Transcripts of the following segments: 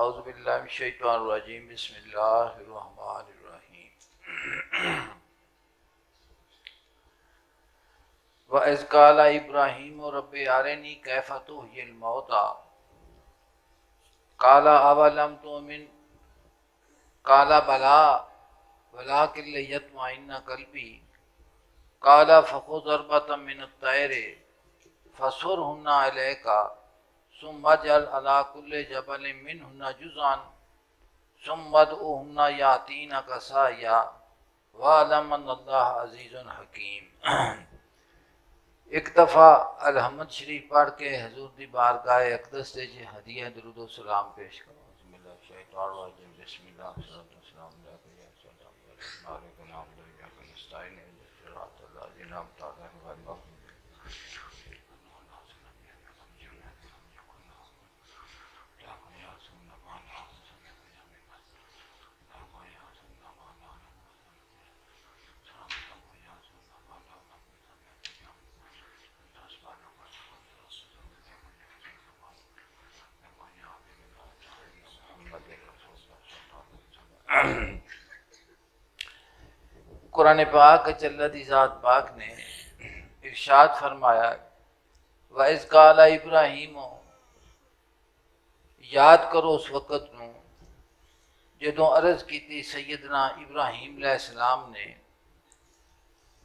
اعوذ باللہ من الشیطان الرجیم بسم اللہ الرحمن الرحیم وَإِذْ قَالَ إِبْرَاهِيمُ رَبِّ أَرِنِي كَيْفَ تُحْيِي الْمَوْتَىٰ قَالَ أَوَلَمْ تُؤْمِنْ قَالَ بَلَىٰ وَلَٰكِن لِيَطْمَئِنَّ قَلْبِي قَالَ فَخُذْ أَرْبَعَةً مِّنَ الطَّيْرِ فَصُرْهُنَّ إِلَيْكَ ثم اجعل على كل جبل منهن جزءا ثم ادعوهن يأتينك سعيا واعلم ان اللہ عزیز حکیم۔ ایک دفعہ الحمد شریف پڑھ کے حضور دی بارگاہ اقدس سے جی ہدیہ درود و سلام پیش کرو۔ بسم اللہ الشیطان الرجیم بسم اللہ والصلاۃ والسلام علیک یا رسول اللہ علیکم الحمد للہ نستعین صراط الذین انعمت علیہم غیر المغضوب قرآن پاک اللہ دی ذات پاک نے ارشاد فرمایا وَإِذْ قَالَ إِبْرَاهِيمُ، یاد کرو اس وقت نو جدوں عرض کیتی سیدنا ابراہیم علیہ السلام نے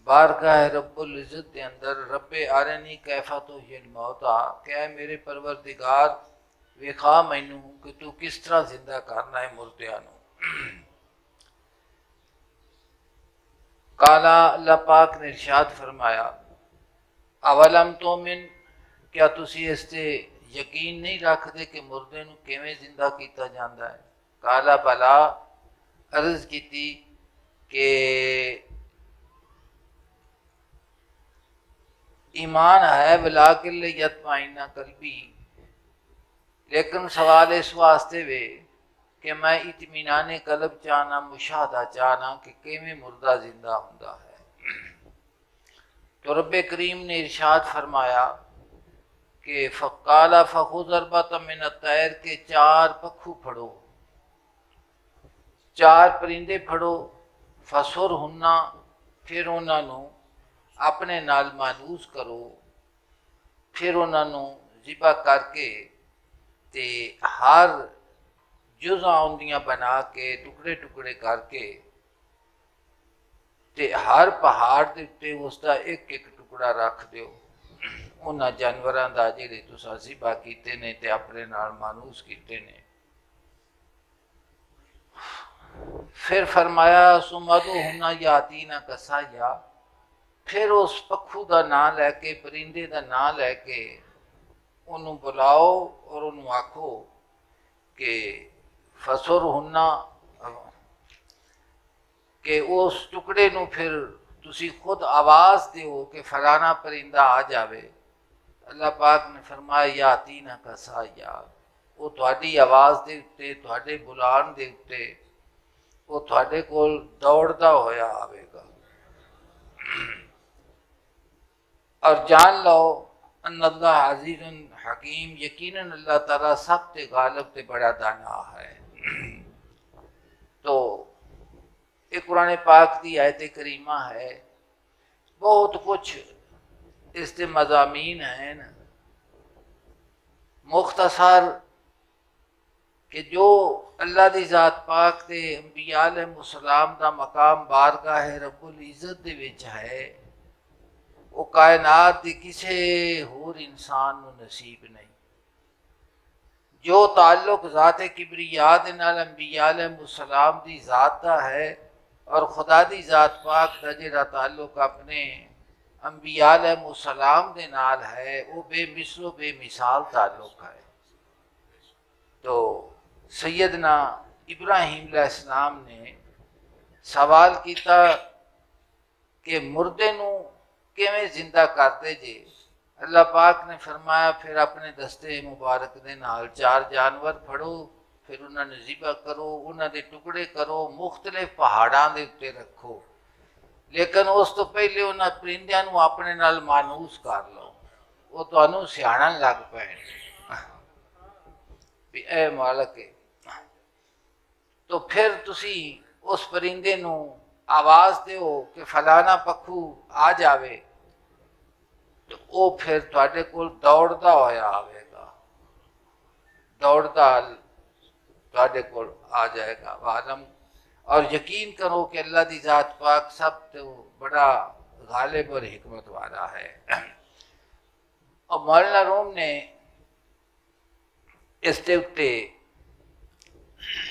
بارگاہ رب العزت کے اندر رب ارنی کیف تحیی الموتیٰ کہ اے میرے پروردگار ویکھا مینوں کہ تو کس طرح زندہ کرنا ہے مردیاں نو۔ کالا اللہ پاک نے ارشاد فرمایا اولم تومن، کیا تسی اس تے یقین نہیں رکھ دے کہ مردے نو کیویں زندہ کیتا جاندا ہے؟ کالا بلا، عرض کیتی کہ ایمان ہے ولیکن لیطمئن قلبی، لیکن سوال اس واسطے وے کہ میں اطمینان قلب چاہنا، مشاہدہ چاہنا کہ کیویں مردہ زندہ ہوندا ہے۔ تو رب کریم نے ارشاد فرمایا کہ فقال فخذ أربعة من الطير کے 4 پکھو پھڑو، 4 پرندے پھڑو، فسرہن، پھر انہاں نو اپنے نال مانوس کرو، پھر انہاں نو ذبح کر کے تے ہر جزء اندیاں بنا کے ٹکڑے ٹکڑے کر کے تے ہر پہاڑ دے تے اس دا ایک ایک ٹکڑا رکھ دیو انہاں جانوراں دا جڑے تساں ذبح کیتے نے تے اپنے نال مانوس کیتے نے۔ پھر فرمایا ثم ادعوہن یاتینک سعیا، پھر اس پکھو دا نام لے کے، پرندے دا نام لے کے انہوں بلاؤ اور انہوں آکھو کہ فسرہن، کہ اس ٹکڑے نو پھر تسی خود آواز دیو کہ فلانا پرندہ آ جاوے۔ اللہ پاک نے فرمایا یاتینک سعیا، وہ تہاڈی آواز دے اتے، تہاڈے بلان دے اتے وہ تہاڈے کول دوڑدا ہویا آوے گا۔ اور جان لو ان اللہ عزیز حکیم، یقیناً اللہ تعالیٰ سب تے غالب تے بڑا دانا ہے۔ تو یہ قرآن پاک دی آیت کریمہ ہے، بہت کچھ اس کے مضامین ہیں مختصر کہ جو اللہ دی ذات پاک تے انبیاء علیہ السلام دا مقام بارگاہ رب العزت دے وچ ہے، وہ کائنات دی کسے ہور انسان نو نصیب نہیں۔ جو تعلق ذات کبریا دے نال انبیاء علیہ السلام دی ذات دا ہے اور خدا دی ذات پاک دا جڑا تعلق اپنے انبیاء علیہ السلام دے نال ہے وہ بے مثل و بے مثال تعلق ہے۔ تو سیدنا ابراہیم علیہ السلام نے سوال کیتا کہ مردے نو کیویں زندہ کرتے جے؟ اللہ پاک نے فرمایا پھر اپنے دستے مبارک دے نال 4 جانور پھڑو، پھر انہاں نے ذبح کرو، انہاں دے ٹکڑے کرو، مختلف پہاڑاں دے اتے رکھو، لیکن اس تو پہلے انہاں پرندیاں نو اپنے نال مانوس کر لو، وہ تانوں سیاڑن لگ پے بھی اے مالک تو پھر تسی اس پرندے نو آواز دیو کہ فلانا پکھو آ جاوے، تو وہ پھر تواڈے کول دوڑدا ہویا آوے گا، دوڑدا تواڈے کول آ جائے گا۔ وعلم، اور یقین کرو کہ اللہ دی ذات پاک سب تو بڑا غالب اور حکمت والا ہے۔ اور مولانا روم نے اس دے اتے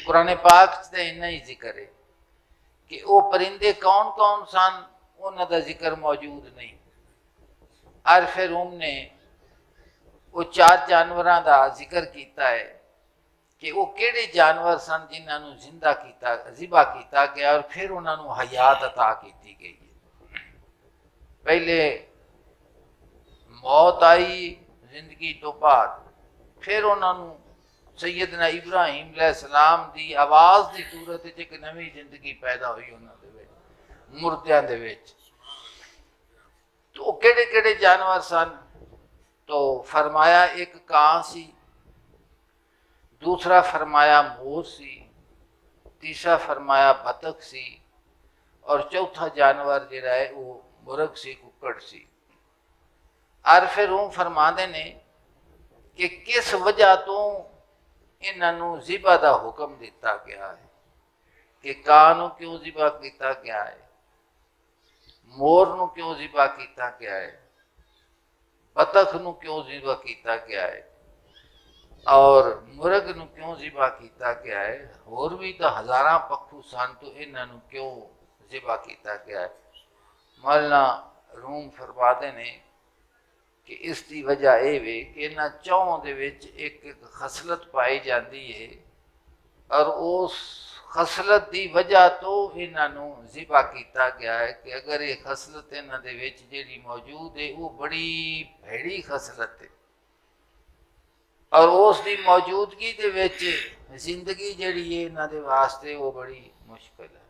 قرآن پاک سے اتنا ہی ذکر ہے کہ وہ پرندے کون کون سن، انہاں دا ذکر موجود نہیں۔ عارف روم نے وہ 4 جانوراں دا ذکر کیتا ہے کہ وہ کیڑے جانور سن جنہاں نو زندہ کیتا، ذبح کیتا گیا اور پھر انہاں نو حیات عطا کیتی گئی۔ پہلے موت آئی زندگی تو بعد، پھر انہاں نو سیدنا ابراہیم علیہ السلام دی آواز دی صورت وچ ایک نویں زندگی پیدا ہوئی انہاں دے وچ، مردیاں دے وچ۔ تو وہ کیڑے کیڑے جانور سن؟ تو فرمایا ایک کان سی، دوسرا فرمایا مور سی، تیسرا فرمایا بطخ سی، اور چوتھا جانور جڑا ہے وہ مرغ سی، ککڑ سی۔ عارف روم فرماندے نے کہ کس وجہ تو انہاں نو ذبح دا حکم دیتا گیا ہے، کہ کان نو کیوں ذبح کیتا گیا ہے، مور نو کیوں ذبح کیتا گیا ہے، بطخ نو کیوں ذبح کیتا گیا ہے، اور مرغ نو کیوں ذبح کیتا گیا ہے، اور بھی تو ہزاراں پکھو سن، تو انہاں نو کیوں ذبح کیتا گیا ہے؟ مولانا روم فرماتے نے کہ اس دی وجہ اے وے کہ انہاں چوہاں دے وچ ایک خصلت پائی جاندی ہے، اور اس خصلت دی وجہ تو انہاں نو ذبح کیتا گیا ہے کہ اگر یہ خصلت انہاں دے وچ جیڑی موجود ہے وہ بڑی بھیڑی خصلت ہے، اور اس دی موجودگی دے وچ زندگی جیڑی ہے انہاں دے واسطے وہ بڑی مشکل ہے۔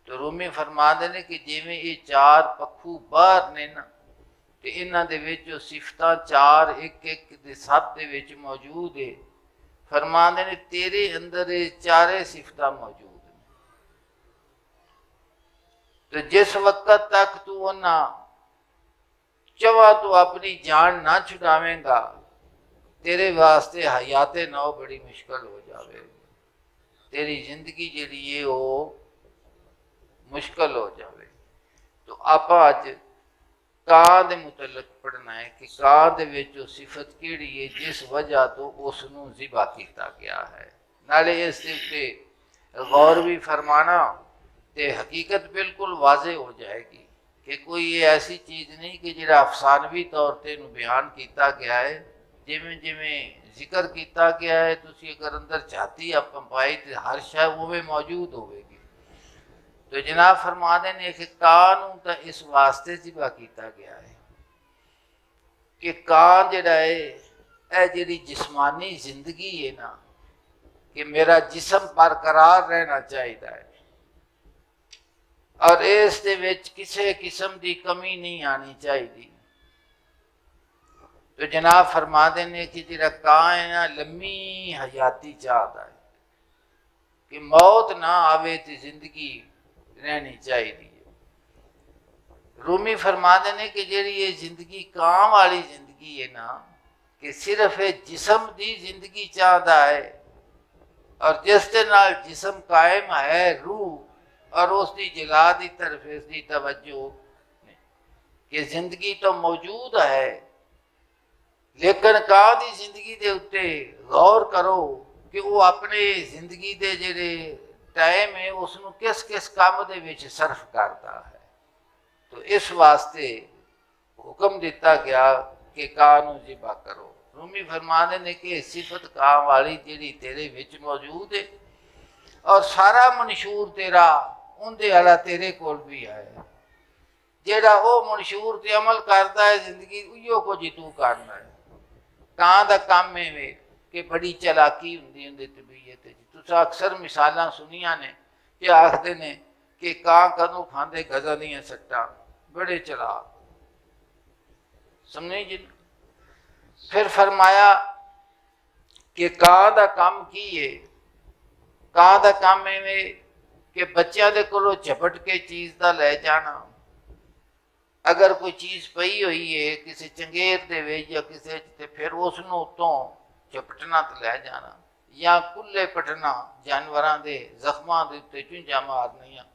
تو رومی فرماندے نے کہ جویں یہ 4 پکھو باہر نے نا، تے انہاں دے وچ جو صفتاں 4 ایک ایک دے سب دے وچ موجود ہے، فرماندے نے تیرے اندر یہ 4 صفتاں موجود ہیں۔ تو جس وقت تک تو انہاں چواں تو اپنی جان نہ چھڑاویں گا، تیرے واسطے حیات نو بڑی مشکل ہو جاوے، تیری زندگی جیڑی ہے وہ مشکل ہو جاوے۔ تو آپ اج کان دے متعلق پڑھنا ہے کہ کان دے وچ جو صفت کیڑی ہے جس وجہ تو اس نو ذبح کیتا گیا ہے، نالے اس تے غور بھی فرمانا تے حقیقت بالکل واضح ہو جائے گی کہ کوئی یہ ایسی چیز نہیں کہ جڑا افسانوی طور تے نو بیان کیتا گیا ہے، جویں جویں ذکر کیتا گیا ہے تسی اگر اندر جاتی آپ پائی تے ہر شے اوویں موجود ہوئے گی۔ تو جناب فرماتے ہیں کہ کان تا اس واسطے ذبح کیتا گیا ہے کہ کان جڑا ہے اے جڑی جسمانی زندگی ہے نا، کہ میرا جسم برقرار رہنا چاہیے ہے، اور اس دے وچ کسے قسم دی کمی نہیں آنی چاہیے۔ تو جناب فرماتے ہیں کہ جڑا کان ہے نا لمبی حیاتی چاہتا ہے کہ موت نہ آوے تے زندگی رہنی چاہیے۔ رومی فرماتے ہیں کہ جیڑی یہ زندگی کام والی زندگی ہے نا، کہ صرف جسم دی زندگی چاہتا ہے، اور جس دے نال جسم قائم ہے روح، اور اس دی جلا دی طرف اس دی توجہ کہ زندگی تو موجود ہے، لیکن کہاں دی زندگی دے اتے غور کرو کہ وہ اپنے زندگی دے جڑے ٹائم ہے اس نو کس کس کام دے وچ صرف کرتا ہے۔ تو اس واسطے حکم دیتا گیا کہ کان نو ذبح کرو۔ رومی فرماندے نے کہ صفت کان والی جڑی تیرے وچ موجود ہے، اور سارا منشور تیرا اندے والا تیرے کول بھی ہے، جیڑا وہ منشور تے عمل کرتا ہے زندگی اوہو کو جی تو کرنا ہے۔ کان دا کام ہے کہ بڑی چلاکی ہوندی طبیعت، تساں اکثر مثالاں سنیاں نے کہ آخدے نے کہ کان کدوں کھاندے گزا نہیں سکتا، بڑے چلاک، سمجھے جی۔ پھر فرمایا کہ کان دا کام کی ہے؟ ਕਾਂ ਦਾ ਕੰਮ ਐਵੇਂ کہ ਬੱਚਿਆਂ ਦੇ ਕੋਲੋਂ ਝਪਟ ਕੇ ਚੀਜ਼ ਦਾ ਲੈ ਜਾਣਾ। ਅਗਰ ਕੋਈ ਚੀਜ਼ ਪਈ ਹੋਈ ਹੈ ਕਿਸੇ ਚੰਗੇਰ ਦੇ ਵਿੱਚ ਜਾਂ ਕਿਸੇ ਤੇ ਫਿਰ ਉਸ ਨੂੰ ਉੱਤੋਂ ਝਪਟਣਾ ਤੇ ਲੈ ਜਾਣਾ, ਜਾਂ ਕੁੱਲੇ ਪਟਣਾ, ਜਾਨਵਰਾਂ ਦੇ ਜ਼ਖਮਾਂ ਦੇ ਉੱਤੇ ਚੁੰਝਾਂ ਮਾਰਨੀਆਂ,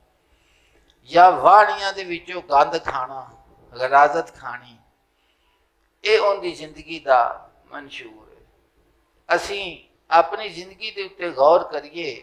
ਜਾਂ ਵਾੜੀਆਂ ਦੇ ਵਿੱਚੋਂ ਗੰਦ ਖਾਣਾ, ਗਰਾਜ਼ਤ ਖਾਣੀ, ਇਹ ਉਹਦੀ ਜ਼ਿੰਦਗੀ ਦਾ ਮਨਸ਼ੂਰ ਹੈ। ਅਸੀਂ ਆਪਣੀ ਜ਼ਿੰਦਗੀ ਦੇ ਉੱਤੇ ਗੌਰ ਕਰੀਏ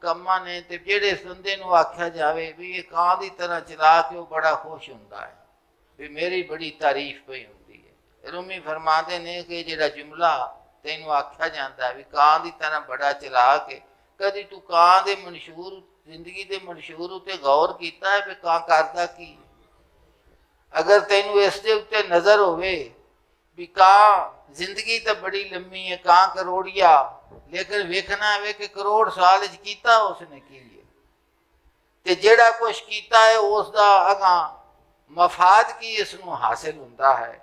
ਕੰਮਾਂ ਨੇ ਤੇ ਜਿਹੜੇ ਬੰਦੇ ਨੂੰ ਆਖਿਆ ਜਾਵੇ ਵੀ ਇਹ ਕਾਂ ਦੀ ਤਰ੍ਹਾਂ ਚਲਾ ਕੇ ਉਹ ਬੜਾ ਖੁਸ਼ ਹੁੰਦਾ ਹੈ ਵੀ ਮੇਰੀ ਬੜੀ ਤਾਰੀਫ ਪਈ ਹੁੰਦੀ ਹੈ। ਰੂਮੀ ਫਰਮਾਉਂਦੇ ਨੇ ਕਿ ਜਿਹੜਾ ਜੁਮਲਾ ਤੈਨੂੰ ਆਖਿਆ ਜਾਂਦਾ ਵੀ ਕਾਂ ਦੀ ਤਰ੍ਹਾਂ ਬੜਾ ਚਲਾ ਕੇ, ਕਦੀ ਤੂੰ ਕਾਂ ਦੇ ਮਨਸ਼ੂਰ ਜ਼ਿੰਦਗੀ ਦੇ ਮਨਸ਼ੂਰ ਉੱਤੇ ਗੌਰ ਕੀਤਾ ਹੈ ਵੀ ਕਾਂ ਕਰਦਾ ਕੀ? ਅਗਰ ਤੈਨੂੰ ਇਸ ਦੇ ਉੱਤੇ ਨਜ਼ਰ ਹੋਵੇ ਵੀ ਕਾਂ ਜ਼ਿੰਦਗੀ ਤਾਂ ਬੜੀ ਲੰਮੀ ਹੈ, ਕਾਂ ਕਰੋੜੀਆ, ਲੇਕਿਨ ਵੇਖਣਾ ਹੈ ਕਿ ਕਰੋੜ ਸਾਲ ਵਿੱਚ ਕੀਤਾ ਉਸਨੇ ਕੀ ਹੈ ਤੇ ਜਿਹੜਾ ਕੁਛ ਕੀਤਾ ਹੈ ਉਸ ਦਾ ਅਗਾਂ ਮਫਾਦ ਕੀ ਇਸ ਨੂੰ ਹਾਸਿਲ ਹੁੰਦਾ ਹੈ।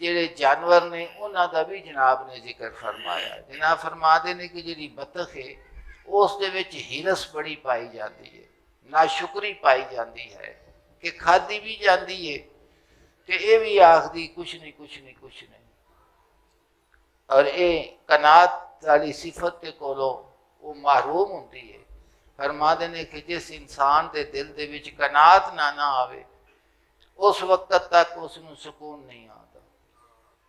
ਜਿਹੜੇ ਜਾਨਵਰ ਨੇ ਉਹਨਾਂ ਦਾ ਵੀ ਜਨਾਬ ਨੇ ਜ਼ਿਕਰ ਫਰਮਾਇਆ। ਜਨਾਬ ਫਰਮਾਦੇ ਨੇ ਕਿ ਜਿਹੜੀ ਬਤਖ ਹੈ ਉਸ ਦੇ ਵਿੱਚ ਹਿਰਸ ਬੜੀ ਪਾਈ ਜਾਂਦੀ ਹੈ, ਨਾਸ਼ੁਕਰੀ ਪਾਈ ਜਾਂਦੀ ਹੈ ਕਿ ਖਾਦੀ ਵੀ ਜਾਂਦੀ ਹੈ ਤੇ ਇਹ ਵੀ ਆਖਦੀ ਕੁਛ ਨਹੀਂ ਕੁਛ ਨਹੀਂ ਕੁਛ ਨਹੀਂ। ਔਰ ਇਹ ਕਨਾਤ ਵਾਲੀ ਸਿਫਤ ਦੇ ਕੋਲੋਂ ਉਹ ਮਹਰੂਮ ਹੁੰਦੀ ਹੈ। ਫਰਮਾਦੇ ਨੇ ਕਿ ਜਿਸ ਇਨਸਾਨ ਦੇ ਦਿਲ ਦੇ ਵਿੱਚ ਕਨਾਤ ਨਾ ਆਵੇ ਉਸ ਵਕਤ ਤੱਕ ਉਸ ਨੂੰ ਸਕੂਨ ਨਹੀਂ ਆਉਂਦਾ।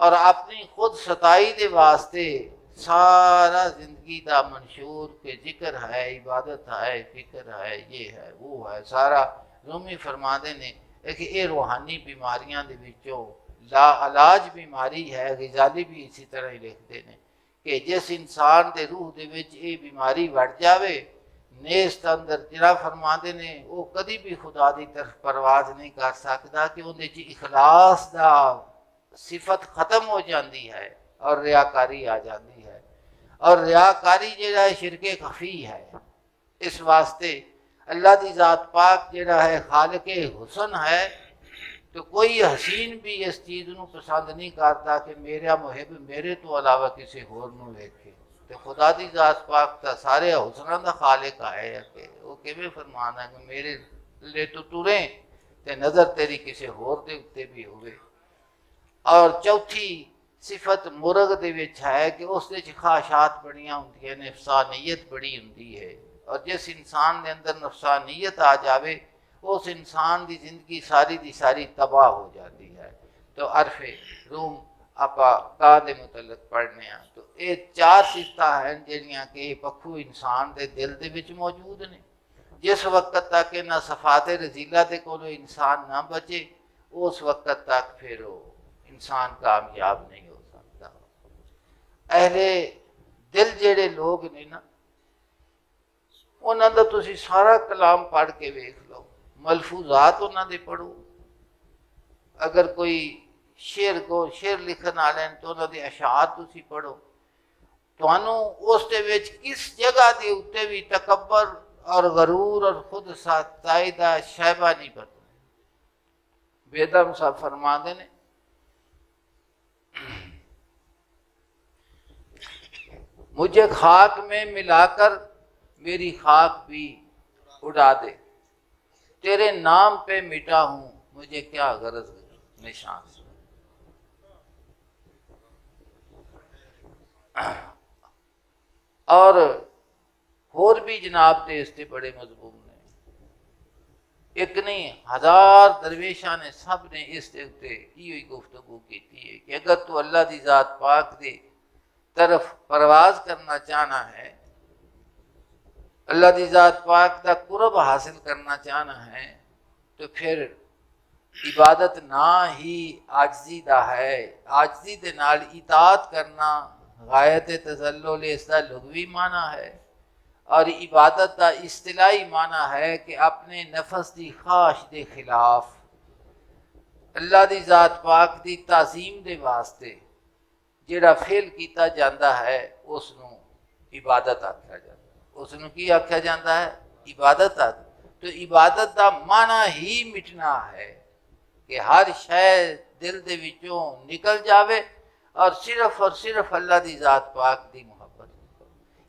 اور اپنی خود ستائی دے واسطے سارا زندگی دا منشور کے ذکر ہے، عبادت ہے، فکر ہے، یہ ہے وہ ہے سارا۔ رومی فرماندے نے کہ یہ روحانی بیماریاں دے وچوں لا علاج بیماری ہے۔ غزالی بھی اسی طرح ہی لکھتے ہیں کہ جس انسان دے روح دے وچ یہ بیماری وڑ جاوے نیست اندر، جرا فرماندے نے وہ کدی بھی خدا دی طرف پرواز نہیں کر سکتا کہ اندر چ اخلاص دا صفت ختم ہو جاندی ہے اور ریاکاری آ جاندی ہے، اور ریاکاری جڑا ہے شرک خفی ہے۔ اس واسطے اللہ دی ذات پاک جڑا ہے خالق حسن ہے، تو کوئی حسین بھی اس چیز نو پسند نہیں کرتا کہ میرا محب میرے تو علاوہ کسی ہور نو ویکھے۔ تو خدا دی ذات پاک تا سارے حسناں دا خالق ہے کہ وہ کیویں فرمانا ہے کہ میرے لے تو ٹرے تے نظر تیری کسی ہور دے اتے بھی ہوئے۔ اور چوتھی صفت مرغ دے وچ ہے کہ اس دے خواہشات بڑیاں ہوندی ہیں، نفسانیت بڑی ہوندی ہے، اور جس انسان دے اندر نفسانیت آ جاوے اس انسان دی زندگی ساری دی ساری تباہ ہو جاتی ہے۔ تو عرف روم آپا کا دے متعلق پڑھنے ہیں تو یہ چار صفتاں ہیں جہاں کہ پکھو انسان دے دل دے وچ موجود نے۔ جس وقت تک نہ صفات رذیلہ دے کولو انسان نہ بچے اس وقت تک پھر وہ انسان کامیاب نہیں ہو سکتا۔ اہل دل جڑے لوگ نے نا انہاں دا تسی سارا کلام پڑھ کے ویکھ لو، ملفوظات انہاں دے پڑھو، اگر کوئی شعر لکھن والے ہیں تو انہاں دے اشعار تسی پڑھو، تانوں اس دے وچ کس جگہ دے اوتے بھی تکبر اور غرور اور خود ستائی دا شائبہ نہیں پتا۔ بیدم صاحب فرماندے نے مجھے خاک میں ملا کر میری خاک بھی اڑا دے، تیرے نام پہ مٹا ہوں مجھے کیا غرض نشان سے۔ اور بھی جناب دے اس سے بڑے مضمون نے، ایک نہیں ہزار درویشاں نے سب نے اس دے اتے یہ گفتگو کی ہے کہ اگر تو اللہ دی ذات پاک دے طرف پرواز کرنا چاہنا ہے، اللہ دی ذات پاک دا قرب حاصل کرنا چاہنا ہے، تو پھر عبادت نہ ہی عاجزی دا ہے، عاجزی دے نال اطاعت کرنا غایت تذلل اس دا لغوی معنی ہے، اور عبادت دا اصطلاحی معنی ہے کہ اپنے نفس دی خواہش دے خلاف اللہ دی ذات پاک دی تعظیم دے واسطے جڑا فعل کیتا جاندہ ہے اس نو عبادت آکھیا جاندہ ہے۔ اس نو کی آکھیا جاندہ ہے؟ عبادت آکھیا۔ تو عبادت دا معنی ہی مٹنا ہے کہ ہر شے دل دے وچوں نکل جاوے اور صرف اللہ دی ذات پاک دی محبت،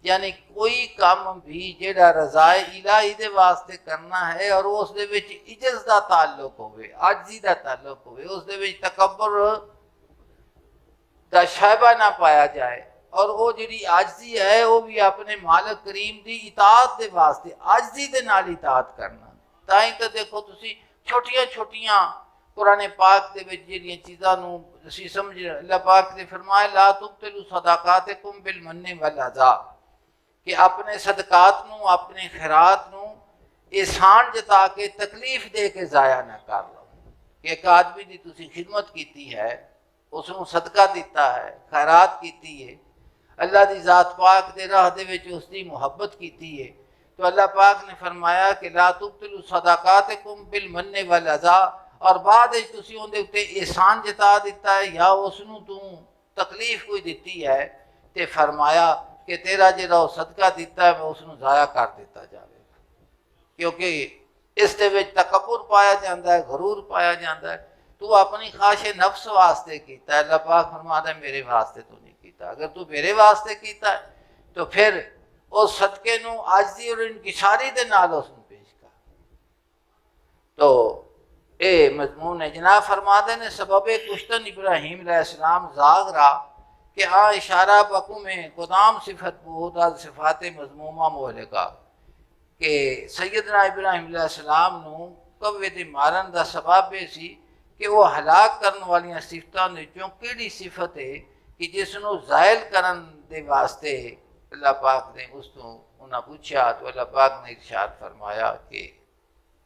یعنی کوئی کام بھی جڑا رضائے الہی دے واسطے کرنا ہے اور اس دے وچ عجز دا تعلق ہوئے، عاجزی دا تعلق ہوئے، اس دے وچ تکبر دا شائبہ نہ پایا جائے، اور وہ جڑی عاجزی ہے وہ بھی اپنے مالک کریم دی اطاعت دے واسطے عاجزی دے نال اطاعت کرنا۔ تائیں تو دیکھو تسی چھوٹیاں قرآن پاک دے وچ جڑیاں چیزاں نو اسی سمجھ، اللہ پاک نے فرمایا لا تبطلوا صدقاتکم بالمن والاذی، کہ اپنے صدقات نو اپنے خیرات نو احسان جتا کے تکلیف دے کے ضائع نہ کر لو۔ کہ ایک آدمی دی تسی خدمت کیتی ہے، اس نو صدقہ دیتا ہے، خیرات کیتی ہے، اللہ دی ذات پاک دے راہ دے وچ اس دی محبت کیتی ہے، تو اللہ پاک نے فرمایا کہ لا تبطلوا صدقاتکم بالمن والاذی، اور بعد تسی اون دے اوتے احسان جتا دیتا ہے یا اس نو تو تکلیف کوئی دیتی ہے، تے فرمایا کہ تیرا جڑا صدقہ دیتا ہے میں اس نو ضائع کر دیتا جاوے، کیونکہ اس دے وچ تکبر پایا جاندہ ہے، غرور پایا جاندہ ہے۔ تو اپنی خواہش نفس واسطے کیتا ہے، اللہ پاک فرماتا ہے میرے واسطے تو نہیں کیتا، اگر تو میرے واسطے کیتا ہے تو پھر اس صدقے نو عاجزی اور انکساری دے نال اس نو پیش کر۔ تو اے مضمون ہے جناب فرماتے ہیں سبب کشتن ابراہیم علیہ السلام زاغ را کہ اشارہ بکو میں قدام صفت بود از صفات مضمومہ مہلکہ، کہ سیدنا ابراہیم علیہ السلام نو کوے دے مارن دا سبب سی کہ وہ ہلاک کرنے والی صفتوں وچوں کیڑی صفت ہے کہ جس نو زائل کرن دے واسطے اللہ پاک نے اس تو انہاں پوچھا تو اللہ پاک نے ارشاد فرمایا کہ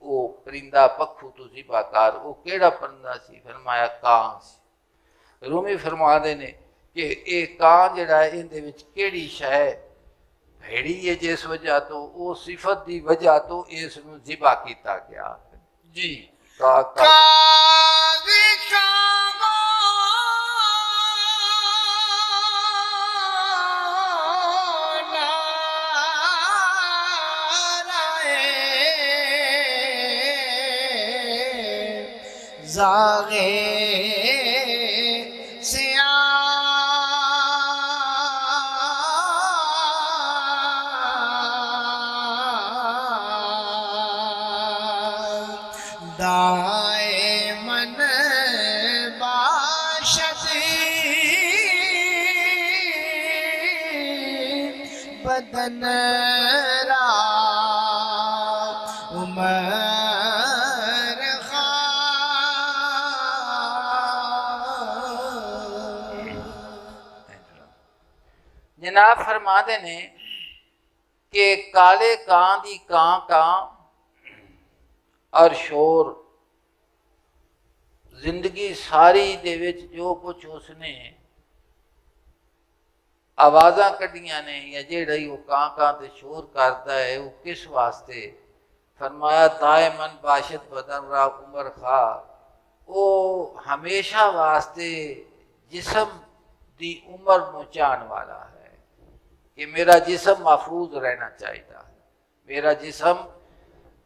وہ پرندہ پکھو تو ذبح کر، وہ کیڑا پرندہ سی؟ فرمایا کان سی۔ رومی فرما دے نے کہ اے کان جڑا ہے ان دے وچ کیڑی شے بھیڑی ہے جس وجہ تو وہ صفت دی وجہ تو اس نو ذبح کیتا گیا جی زاغے دائمن باشد بدن را عمر جناب فرما دے نے کہ کالے کان دی کان کان اور شور زندگی ساری دے وچ جو کچھ اس نے آوازاں کڈیاں نے یا جیڑی وہ کان کان تے شور کرتا ہے وہ کس واسطے؟ فرمایا دائمن باشد بدن را عمر خواہ، وہ ہمیشہ واسطے جسم دی عمر نچان والا ہے کہ میرا جسم محفوظ رہنا چاہیے، میرا جسم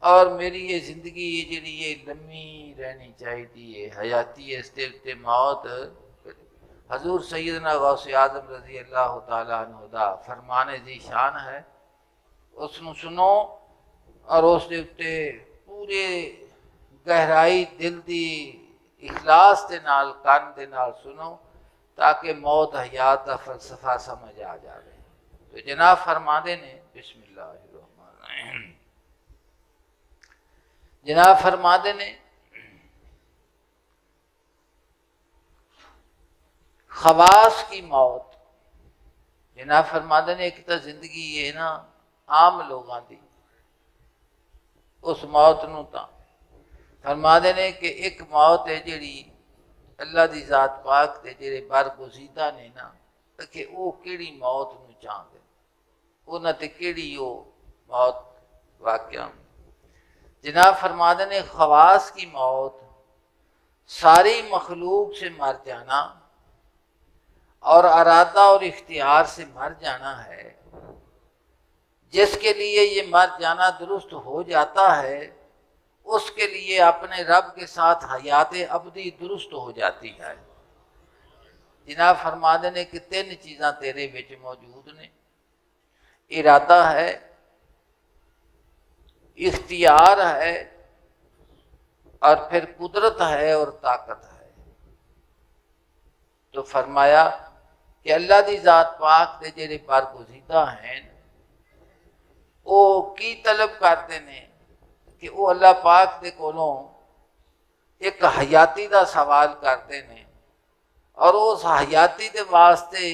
اور میری یہ زندگی یہ جڑی یہ لمبی رہنی چاہیے، حیاتی اس تے موت۔ حضور سیدنا غوث اعظم رضی اللہ تعالیٰ عنہ دا فرمان ذی شان ہے، اس نو سنو اور اس دے اتے پورے گہرائی دل دی اخلاص دے نال کان دے نال سنو تاکہ موت حیات دا فلسفہ سمجھ آ جائے۔ تو جناب فرما دے نے بسم اللہ الرحمن الرحیم، جناب فرما دے نے خواص کی موت، جناب فرما دے نے ایک تو زندگی یہ نا عام لوگاں دی، اس موت نو تا فرما دے نے کہ ایک موت ہے جڑی اللہ دی ذات پاک تے جڑے برگزیدہ نے نا کہ وہ کیڑی موت نو چاہتے انہاں تے کیڑی وہ موت واقعہ۔ جناب فرما دے نے خواص کی موت ساری مخلوق سے مر جانا اور ارادہ اور اختیار سے مر جانا ہے، جس کے لیے یہ مر جانا درست ہو جاتا ہے اس کے لیے اپنے رب کے ساتھ حیات ابدی درست ہو جاتی ہے۔ جناب فرما دے نے کہ تین چیزاں تیرے وچ موجود نے، ارادہ ہے، اختیار ہے اور پھر قدرت ہے اور طاقت ہے۔ تو فرمایا کہ اللہ دی ذات پاک دے جڑے برگزیدہ ہیں وہ کی طلب کرتے ہیں کہ وہ اللہ پاک دے کولوں ایک حیاتی دا سوال کرتے ہیں اور اس حیاتی دے واسطے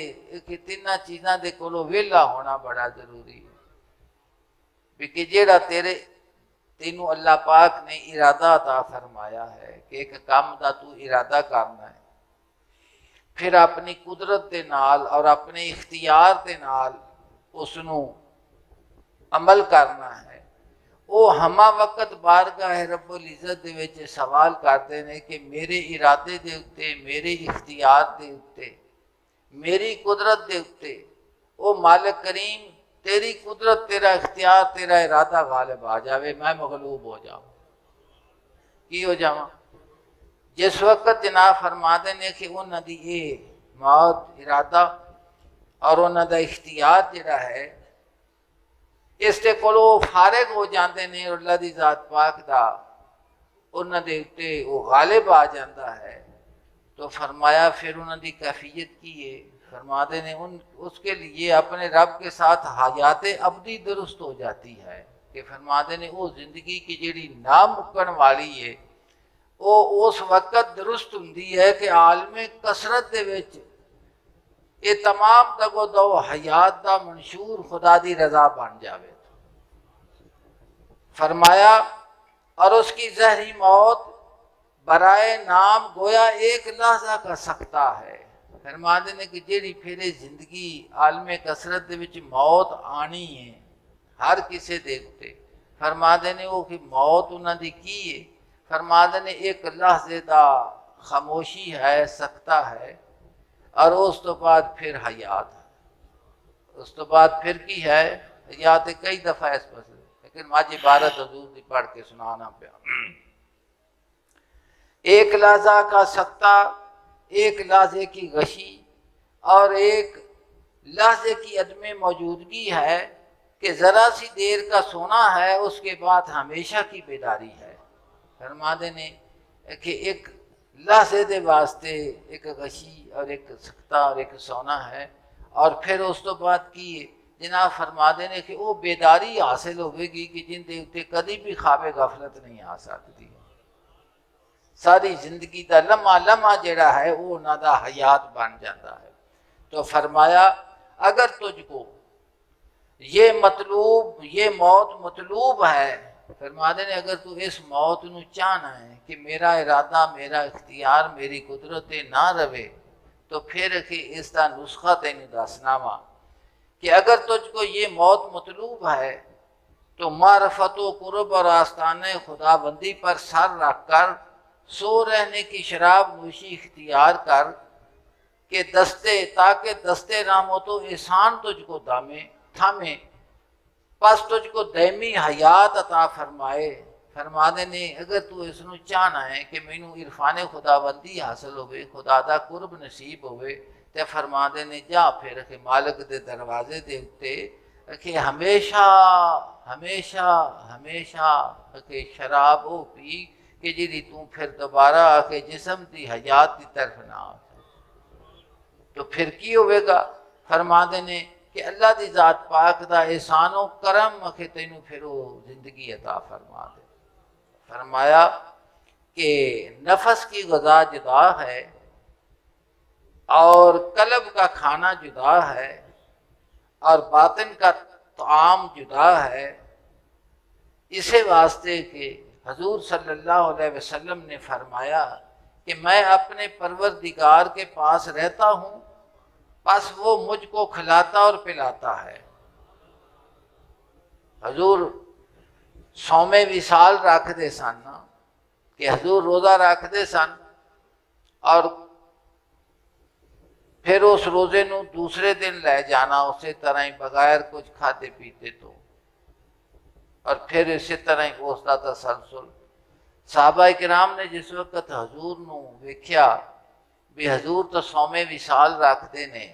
کہ تیناں چیزاں دے کولوں ویلا ہونا بڑا ضروری ہے، کہ جیڑا تینوں اللہ پاک نے ارادہ عطا فرمایا ہے کہ ایک کام دا تو ارادہ کرنا ہے، پھر اپنی قدرت دے نال اور اپنے اختیار دے نال اس نو عمل کرنا ہے۔ وہ ہما وقت بارگاہ رب العزت دے وچ سوال کرتے ہیں کہ میرے ارادے دے اتے، میرے اختیار دے اتے، میری قدرت دے اتے او مالک کریم تیری قدرت، تیرا اختیار، تیرا ارادہ غالب آ جاوے، میں مغلوب ہو جاؤں، کی ہو جاؤں؟ جس وقت جناب فرما دے نے کہ انہاں دی یہ موت ارادہ اور انہاں دا اختیار جڑا ہے اس دے کولو فارغ ہو جاندے نے اور اللہ دی ذات پاک دا انہاں دے اتے وہ غالب آ جاندہ ہے، تو فرمایا پھر انہاں دی کیفیت کی ہے؟ فرما دے نے اس کے لیے اپنے رب کے ساتھ حیات ابدی درست ہو جاتی ہے، کہ فرما دے نے وہ زندگی کی جیڑی نامکن والی ہے وہ اس وقت درست ہوندی ہے کہ عالم کثرت دے وچ یہ تمام دگو دو حیات دا منشور خدا دی رضا بن جاوے. فرمایا اور اس کی زہری موت برائے نام گویا ایک لحظہ کا سکتا ہے. فرماتے نے کہ جیڑی پھر زندگی عالم کثرت دے وچ موت آنی ہے ہر کسے دے اتے. فرماتے نے وہ کہ موت انہاں دی کی ہے. فرماتے نے ایک لحظے دا خاموشی ہے سکتا ہے اور اس تو بعد پھر حیات ہے. اس تو بعد پھر کی ہے حیات. کئی دفعہ اس پر لیکن ماجی عبارت حضور دی پڑھ کے سنانا پیا. ایک لحظہ کا سکتا، ایک لحظے کی غشی اور ایک لحظے کی عدم موجودگی ہے کہ ذرا سی دیر کا سونا ہے اس کے بعد ہمیشہ کی بیداری ہے. فرماتے نے کہ ایک لحظے دے واسطے ایک غشی اور ایک سکتا اور ایک سونا ہے اور پھر اس تو بعد کی جناب فرماتے نے کہ وہ بیداری حاصل ہوئے گی کہ جن دے اتے کدی بھی خواب غفلت نہیں آ سکتی. ساری زندگی دا لمحہ لمحہ جڑا ہے وہ انہاں دا حیات بن جاتا ہے. تو فرمایا اگر تجھ کو یہ مطلوب، یہ موت مطلوب ہے، فرماتے نے اگر تو اس موت نو چاہنا ہے کہ میرا ارادہ، میرا اختیار، میری قدرت نہ رہے، تو پھر کہ اس دا نسخہ تینوں دسنا وا کہ اگر تجھ کو یہ موت مطلوب ہے تو معرفت و قرب اور آستانِ خدا بندی پر سر رکھ کر سو رہنے کی شراب نوشی اختیار کر کہ تاکہ دستے رحمت و تو احسان تجھ کو تھامے پس تجھ کو دائمی حیات عطا فرمائے. فرمانے نے اگر تو اس نو چاہنا ہے کہ مینوں عرفان خدا بندی حاصل ہوئے، خدا دا قرب نصیب ہوئے، تے فرمانے نے جا پھر کہ مالک دے دروازے دے اتے کہ ہمیشہ ہمیشہ ہمیشہ کہ شراب ہو پی کہ جی تو پھر دوبارہ آ کے جسم دی حیات دی طرف نہ آ. تو پھر کی ہوئے گا؟ فرماتے نے کہ اللہ دی ذات پاک دا احسان و کرم کہ تینوں پھر وہ زندگی عطا فرما دے. فرمایا کہ نفس کی غذا جدا ہے اور قلب کا کھانا جدا ہے اور باطن کا طعام جدا ہے. اسے واسطے کہ حضور صلی اللہ علیہ وسلم نے فرمایا کہ میں اپنے پروردگار کے پاس رہتا ہوں بس وہ مجھ کو کھلاتا اور پلاتا ہے. حضور صوم وصال رکھ دے سن کہ حضور روزہ رکھ دے سن اور پھر اس روزے نو دوسرے دن لے جانا اسی طرح ہی بغیر کچھ کھاتے پیتے تو، اور پھر اسی طرح ہی اس کا تسلسل. صحابہ کرام نے جس وقت حضور نو ویکھیا بھی حضور تو صوم وصال رکھتے نے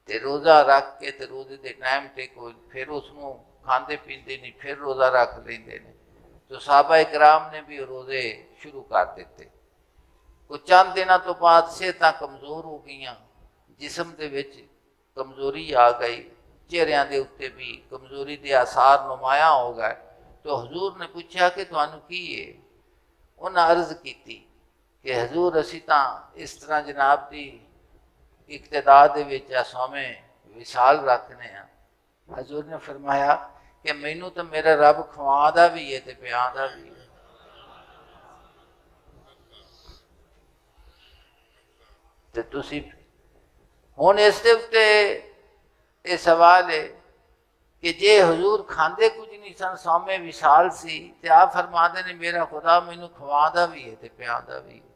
تے روزہ رکھ کے تے روزے دے ٹائم تے کوئی پھر اس نو کھاندے پیندے نہیں، پھر روزہ رکھ لیندے نے، تو صحابہ کرام نے بھی روزے شروع کر دیتے. کچھ چند دنوں تو بعد صحتاں کمزور ہو گئیاں، جسم دے وچ کمزوری آ گئی، چہریاں دے اوتے بھی کمزوری دے آثار نمایاں ہو گئے. تو حضور نے پوچھا کہ تانوں کی ہے؟ انہاں عرض کیتی کہ حضور اسی تاں اس طرح جناب دی اقتدا دے وچ صوم وصال رکھنے ہیں. حضور نے فرمایا کہ مینوں تو میرا رب کھواندا بھی ہے تے پیاندا بھی ہے. تے تسی ہن اس دے اُتے یہ سوال ہے کہ جے حضور کھاندے کچھ نہیں سن، صوم وصال سی، تے آپ فرماندے نے میرا خدا مینوں کھواندا بھی ہے تے پیاندا بھی ہے.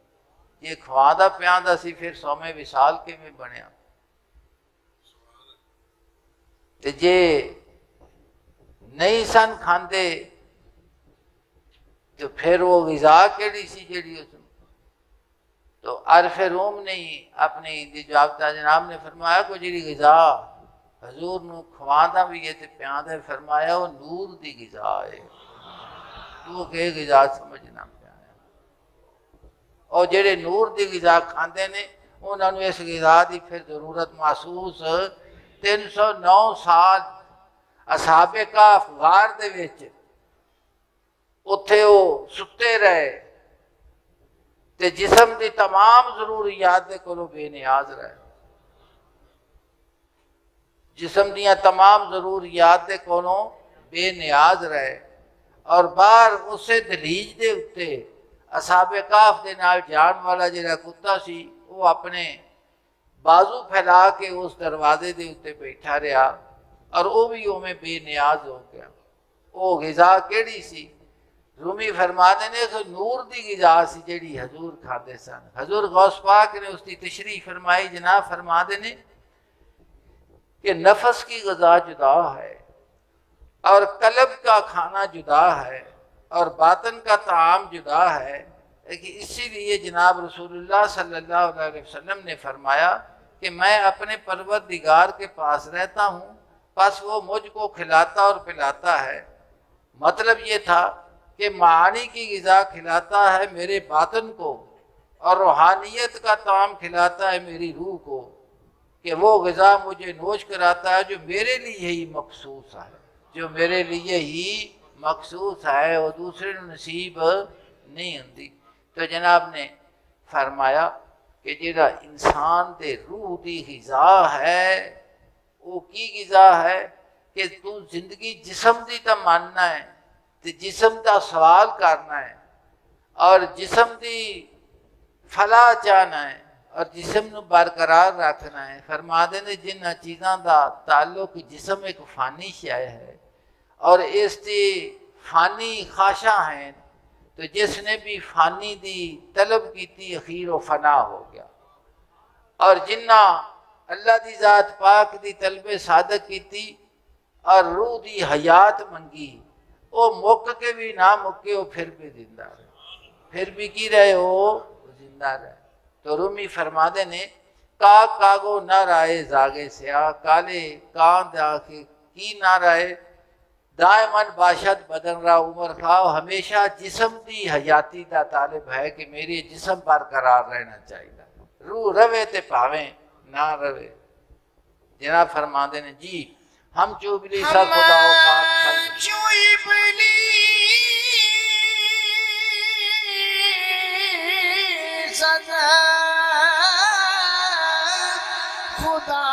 یہ کھواندا پیاندا سی پھر صوم وصال کیویں بنیا؟ تے جے نہیں سن کھاندے تو پھر وہ غذا کیڑی سی جیڑی اس میں؟ تو عارف روم نے اپنی جابطہ جناب نے فرمایا کو جیڑی غذا حضور نو کھواندا بھی ہے تے پیاندا ہے، فرمایا وہ نور دی غذا ہے. تو کہ غذا سمجھنا پیا ہے، اور جڑے نور دی غذا کھاندے نے انہاں نو اس غذا دی پھر ضرورت محسوس 309 سال اصحاب کہف غار دے وچ اتھے وہ ستے رہے تے جسم دی تمام ضروریات دے کولوں بے نیاز رہے، جسم دیاں تمام ضروریات دے کولوں بے نیاز رہے، اور باہر اسے دلیج دے اتے اصحاب کہف دے نال جان والا جڑا کتا سی وہ اپنے بازو پھیلا کے اس دروازے دے اتے بیٹھا رہا، اور وہ بھی اومیں بے نیاز ہو گیا۔ وہ غذا کیڑی سی؟ رومی فرماتے نے کہ نور دی غذا سی جیڑی حضور کھاتے سن۔ حضور غوث پاک نے اس کی تشریح فرمائی، جناب فرماتے نے کہ نفس کی غذا جدا ہے اور قلب کا کھانا جدا ہے اور باطن کا طعام جدا ہے، لیکن اسی لیے جناب رسول اللہ صلی اللہ علیہ وسلم نے فرمایا کہ میں اپنے پروردگار کے پاس رہتا ہوں، بس وہ مجھ کو کھلاتا اور پلاتا ہے۔ مطلب یہ تھا کہ معانی کی غذا کھلاتا ہے میرے باطن کو، اور روحانیت کا طعام کھلاتا ہے میری روح کو، کہ وہ غذا مجھے نوش کراتا ہے جو میرے لیے ہی مخصوص ہے، جو میرے لیے ہی مخصوص ہے، وہ دوسرے نصیب نہیں ہوتی۔ تو جناب نے فرمایا کہ جڑا انسان دے روح دی غذا ہے وہ کی غذا ہے کہ تو زندگی جسم دی تا ماننا ہے، تے جسم دا سوال کرنا ہے، اور جسم دی فلاح چاہنا ہے، اور جسم نو برقرار رکھنا ہے۔ فرما دے نے جن چیزاں دا تعلق جسم ایک فانی شے ہے اور اس دی فانی خواہشاں ہیں، تو جس نے بھی فانی دی طلب کیتی اخیر و فنا ہو گیا، اور جنہ اللہ دی ذات پاک دی طلب صادق کیتی اور روح دی حیات منگی، وہ مک کے بھی نہ مکے، وہ پھر بھی زندہ رہے، پھر بھی کی رہے ہو زندہ رہے۔ تو رومی فرماتے نے کاگ کاگو نہ رائے زاگے سیاہ، کالے کان داخے کی نہ رائے، دائماً باشد بدن را عمر خواہ، ہمیشہ جسم دی حیاتی دا طالب ہے کہ میری جسم برقرار رہنا چاہیے، روح روے تے پاویں نہ روے۔ جناب فرماتے نے جی ہم چو ابلیس خدا و پاک خلق، جو ابلیس خدا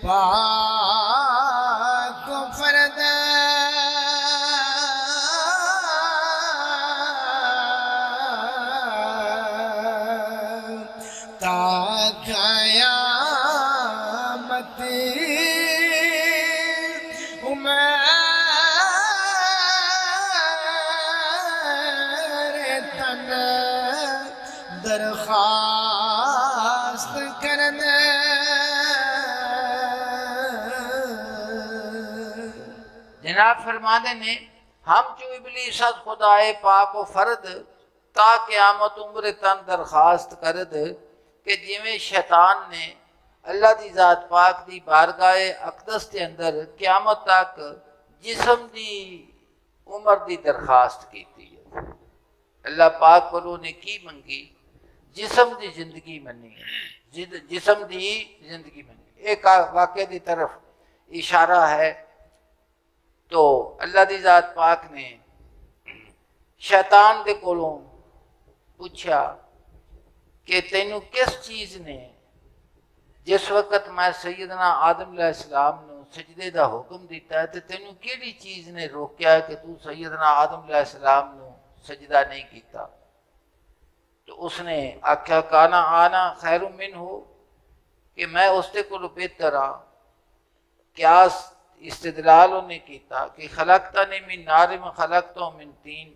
پاک فرد تا قیامت تن درخواست کرنے جناب فرماتے نے ہم جو ابلیس از خدائے پاک و فرد تا قیامت عمر تن درخواست کرد، کہ جویں شیطان نے اللہ دی ذات پاک دی بارگاہ اقدس کے اندر قیامت تک جسم دی عمر دی درخواست کیتی ہے، اللہ پاک کو نے کی منگی؟ جسم دی زندگی منی، جسم دی زندگی منی۔ ایک واقعے دی طرف اشارہ ہے، تو اللہ دی ذات پاک نے شیطان دے کولوں پوچھا کہ تینوں کس چیز نے، جس وقت میں سیدنا آدم علیہ السلام نو سجدے دا حکم دیتا ہے تو تینوں کیڑی چیز نے روکیا ہے کہ تو سیدنا آدم علیہ السلام نو سجدہ نہیں کیتا؟ تو اس نے آکھیا کانا آنا خیر من ہو، کہ میں اس دے کو بہتر ہاں۔ کیا استدلال نے کیتا کہ خلقتنی من نار میں خلقتہ من تین،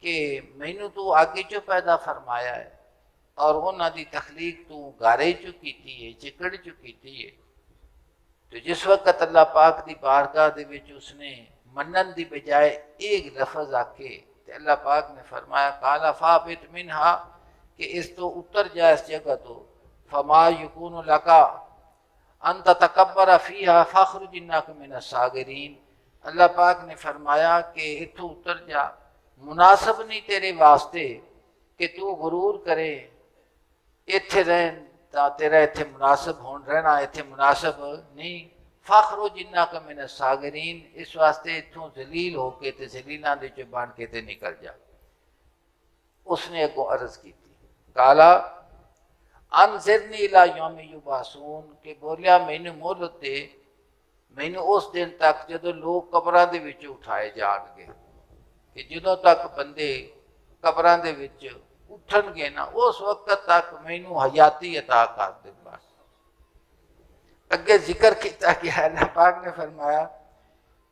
کہ مینوں تو آگے جو پیدا فرمایا ہے اور انہاں دی تخلیق تو گارے چو کیتی ہے، چکڑ چو کیتی ہے۔ تو جس وقت اللہ پاک دی بارگاہ دے وچ اس نے منن دی بجائے ایک لفظ آکے، تو اللہ پاک نے فرمایا قالا فابت منہا، کہ اس تو اتر جا اس جگہ تو، فما یکون لکا انت تکبر فیہا فاخرج انک من الصاغرین۔ اللہ پاک نے فرمایا کہ اتھو اتر جا، مناسب نہیں تیرے واسطے کہ تو غرور کرے، ایتھے رہن تا تیرا ایتھے مناسب ہون رہنا ایتھے مناسب نہیں۔ فخرج انک من الصاغرین، اس واسطے اتھوں ذلیل ہو کے تے ذلیلاں دے چ بن کے تے نکل جا۔ اس نے اگوں عرض کی تھی، کالا انظرنی الی یوم یبعثون، کہ بولیا مینوں مہلت دے، مینوں اس دن تک جدوں لوگ قبراں دے وچ اٹھائے جان گے، کہ جدوں تک بندے قبراں دے وچ اٹھن گے نا اس وقت تک مینوں حیاتی عطا کر دے۔ بس اگے ذکر کیتا کہ اللہ پاک نے فرمایا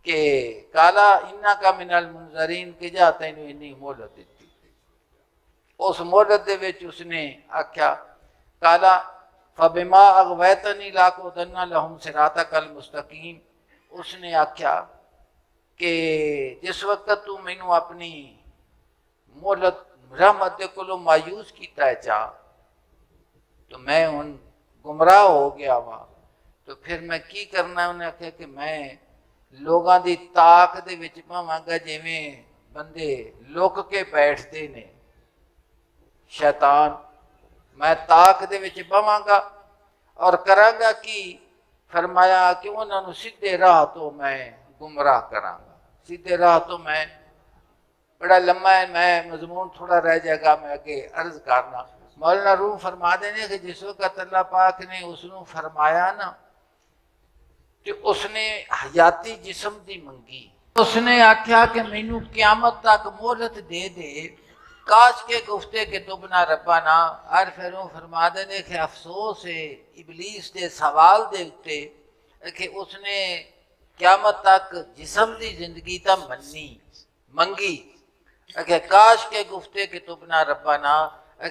کہ کالا انک من المنظرین، کہ جا تینوں انی مہلت دتی۔ اس مہلت دے وچ اس نے آکھیا کالا فبما اغویتنی لاقعدن لہم صراطک المستقیم، اس نے آکھیا کہ جس وقت تو مینوں اپنی مہلت رحمت دے کولوں مایوس کیتا ہے چاہ، تو میں ہن گمراہ ہو گیا وا، تو پھر میں کی کرنا ہے؟ انہیں آکھیا کہ میں لوگاں دی تاک دے وچ پاواں گا جویں بندے لک کے بیٹھتے نے، شیطان میں تاک دے وچ پاواں گا اور کراں گا کی، فرمایا کہ انہاں نوں سیدھے راہ تو میں گمراہ کراں گا۔ سیدھے راہ تو میں، بڑا لمبا ہے، میں مضمون تھوڑا رہ جائے گا، میں آگے عرض کرنا۔ مولانا روم فرما دینے کہ جس وقت اللہ پاک نے اس نوں فرمایا نا کہ اس نے حیاتی جسم دی منگی، اس نے آکھیا کہ مینوں قیامت تک مہلت دے دے، کاش کے گفتے کہ تبنا ربنا، اور پھر وہ فرما دینے کہ افسوس ہے ابلیس دے سوال دے اتے کہ اس نے قیامت تک جسم دی زندگی تا منگی، کہ کاش کے گفتے کہ تبنا ربنا،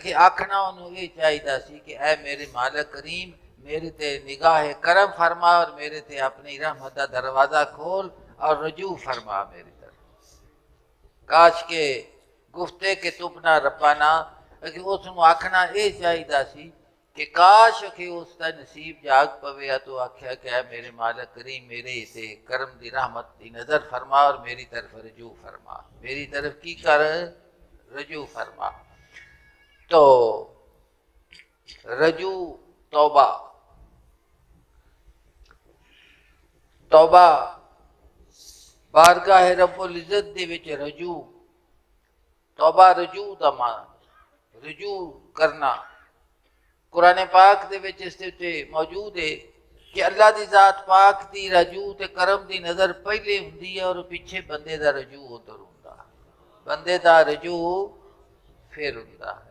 کہ آکھنا انہوں یہ چاہیدہ سی کہ اے میرے مالک کریم میرے تے نگاہ کرم فرما اور میرے تے اپنی رحمت دا دروازہ کھول اور رجوع فرما میری طرف۔ کاش کے گفتے کہ تبنا ربنا، کہ اس نوں آکھنا یہ چاہیدہ سی کہ کاش کہ اس دا نصیب جاگ پوے تو آکھیا کہ اے میرے مالک کریم میرے تے کرم دی رحمت دی نظر فرما اور میری طرف رجوع فرما، میری طرف کی کر رجوع فرما۔ تو رجوع توبہ بارگاہ رب العزت دے وچ رجوع، توبہ رجوع دا معنی رجوع کرنا۔ قرآن پاک دے وچ اس تے موجود ہے کہ اللہ دی ذات پاک دی رجوع تے کرم دی نظر پہلے ہوندی ہے اور پیچھے بندے دا رجوع ادھر ہوندا، بندے دا رجوع پھر ہوندا ہے۔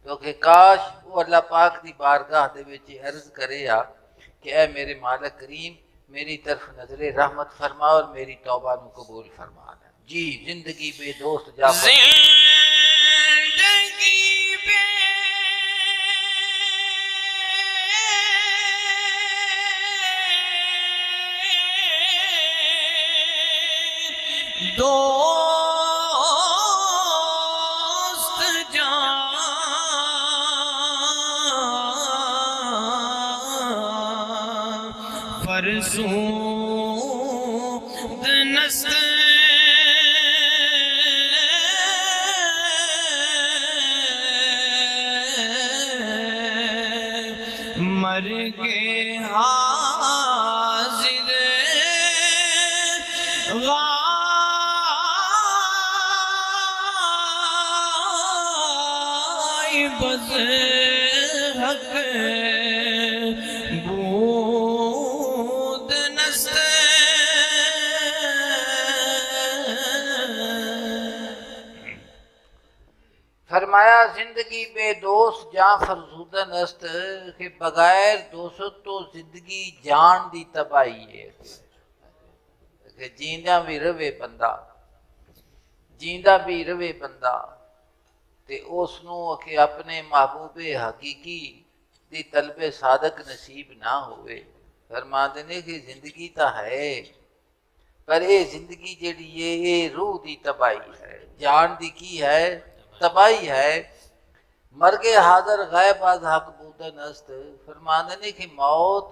کیونکہ کاش وہ اللہ پاک دی بارگاہ دے وچ عرض کرے کہ اے میرے مالک کریم میری طرف نظر رحمت فرما اور میری توبہ نو قبول فرما لے۔ جی زندگی بے دوست جا زندگی بے دوست جان فرسود نسل مرگ حاضر غائب از حق بود نست فرمایا زندگی بے دوست جاں فرزودن است، کہ بغیر دوست تو زندگی جان دی تباہی ہے، کہ جیندہ بھی روے بندہ تے اس نوں کہ اپنے محبوب حقیقی دی طلب صادق نصیب نہ ہوئے۔ فرما دینے کہ زندگی تا ہے پر یہ زندگی جیڑی ہے یہ روح دی تباہی ہے، جان دی کی ہے تباہی ہے۔ مرگ حاضر غائب از حق بودن است، فرما دینے کہ موت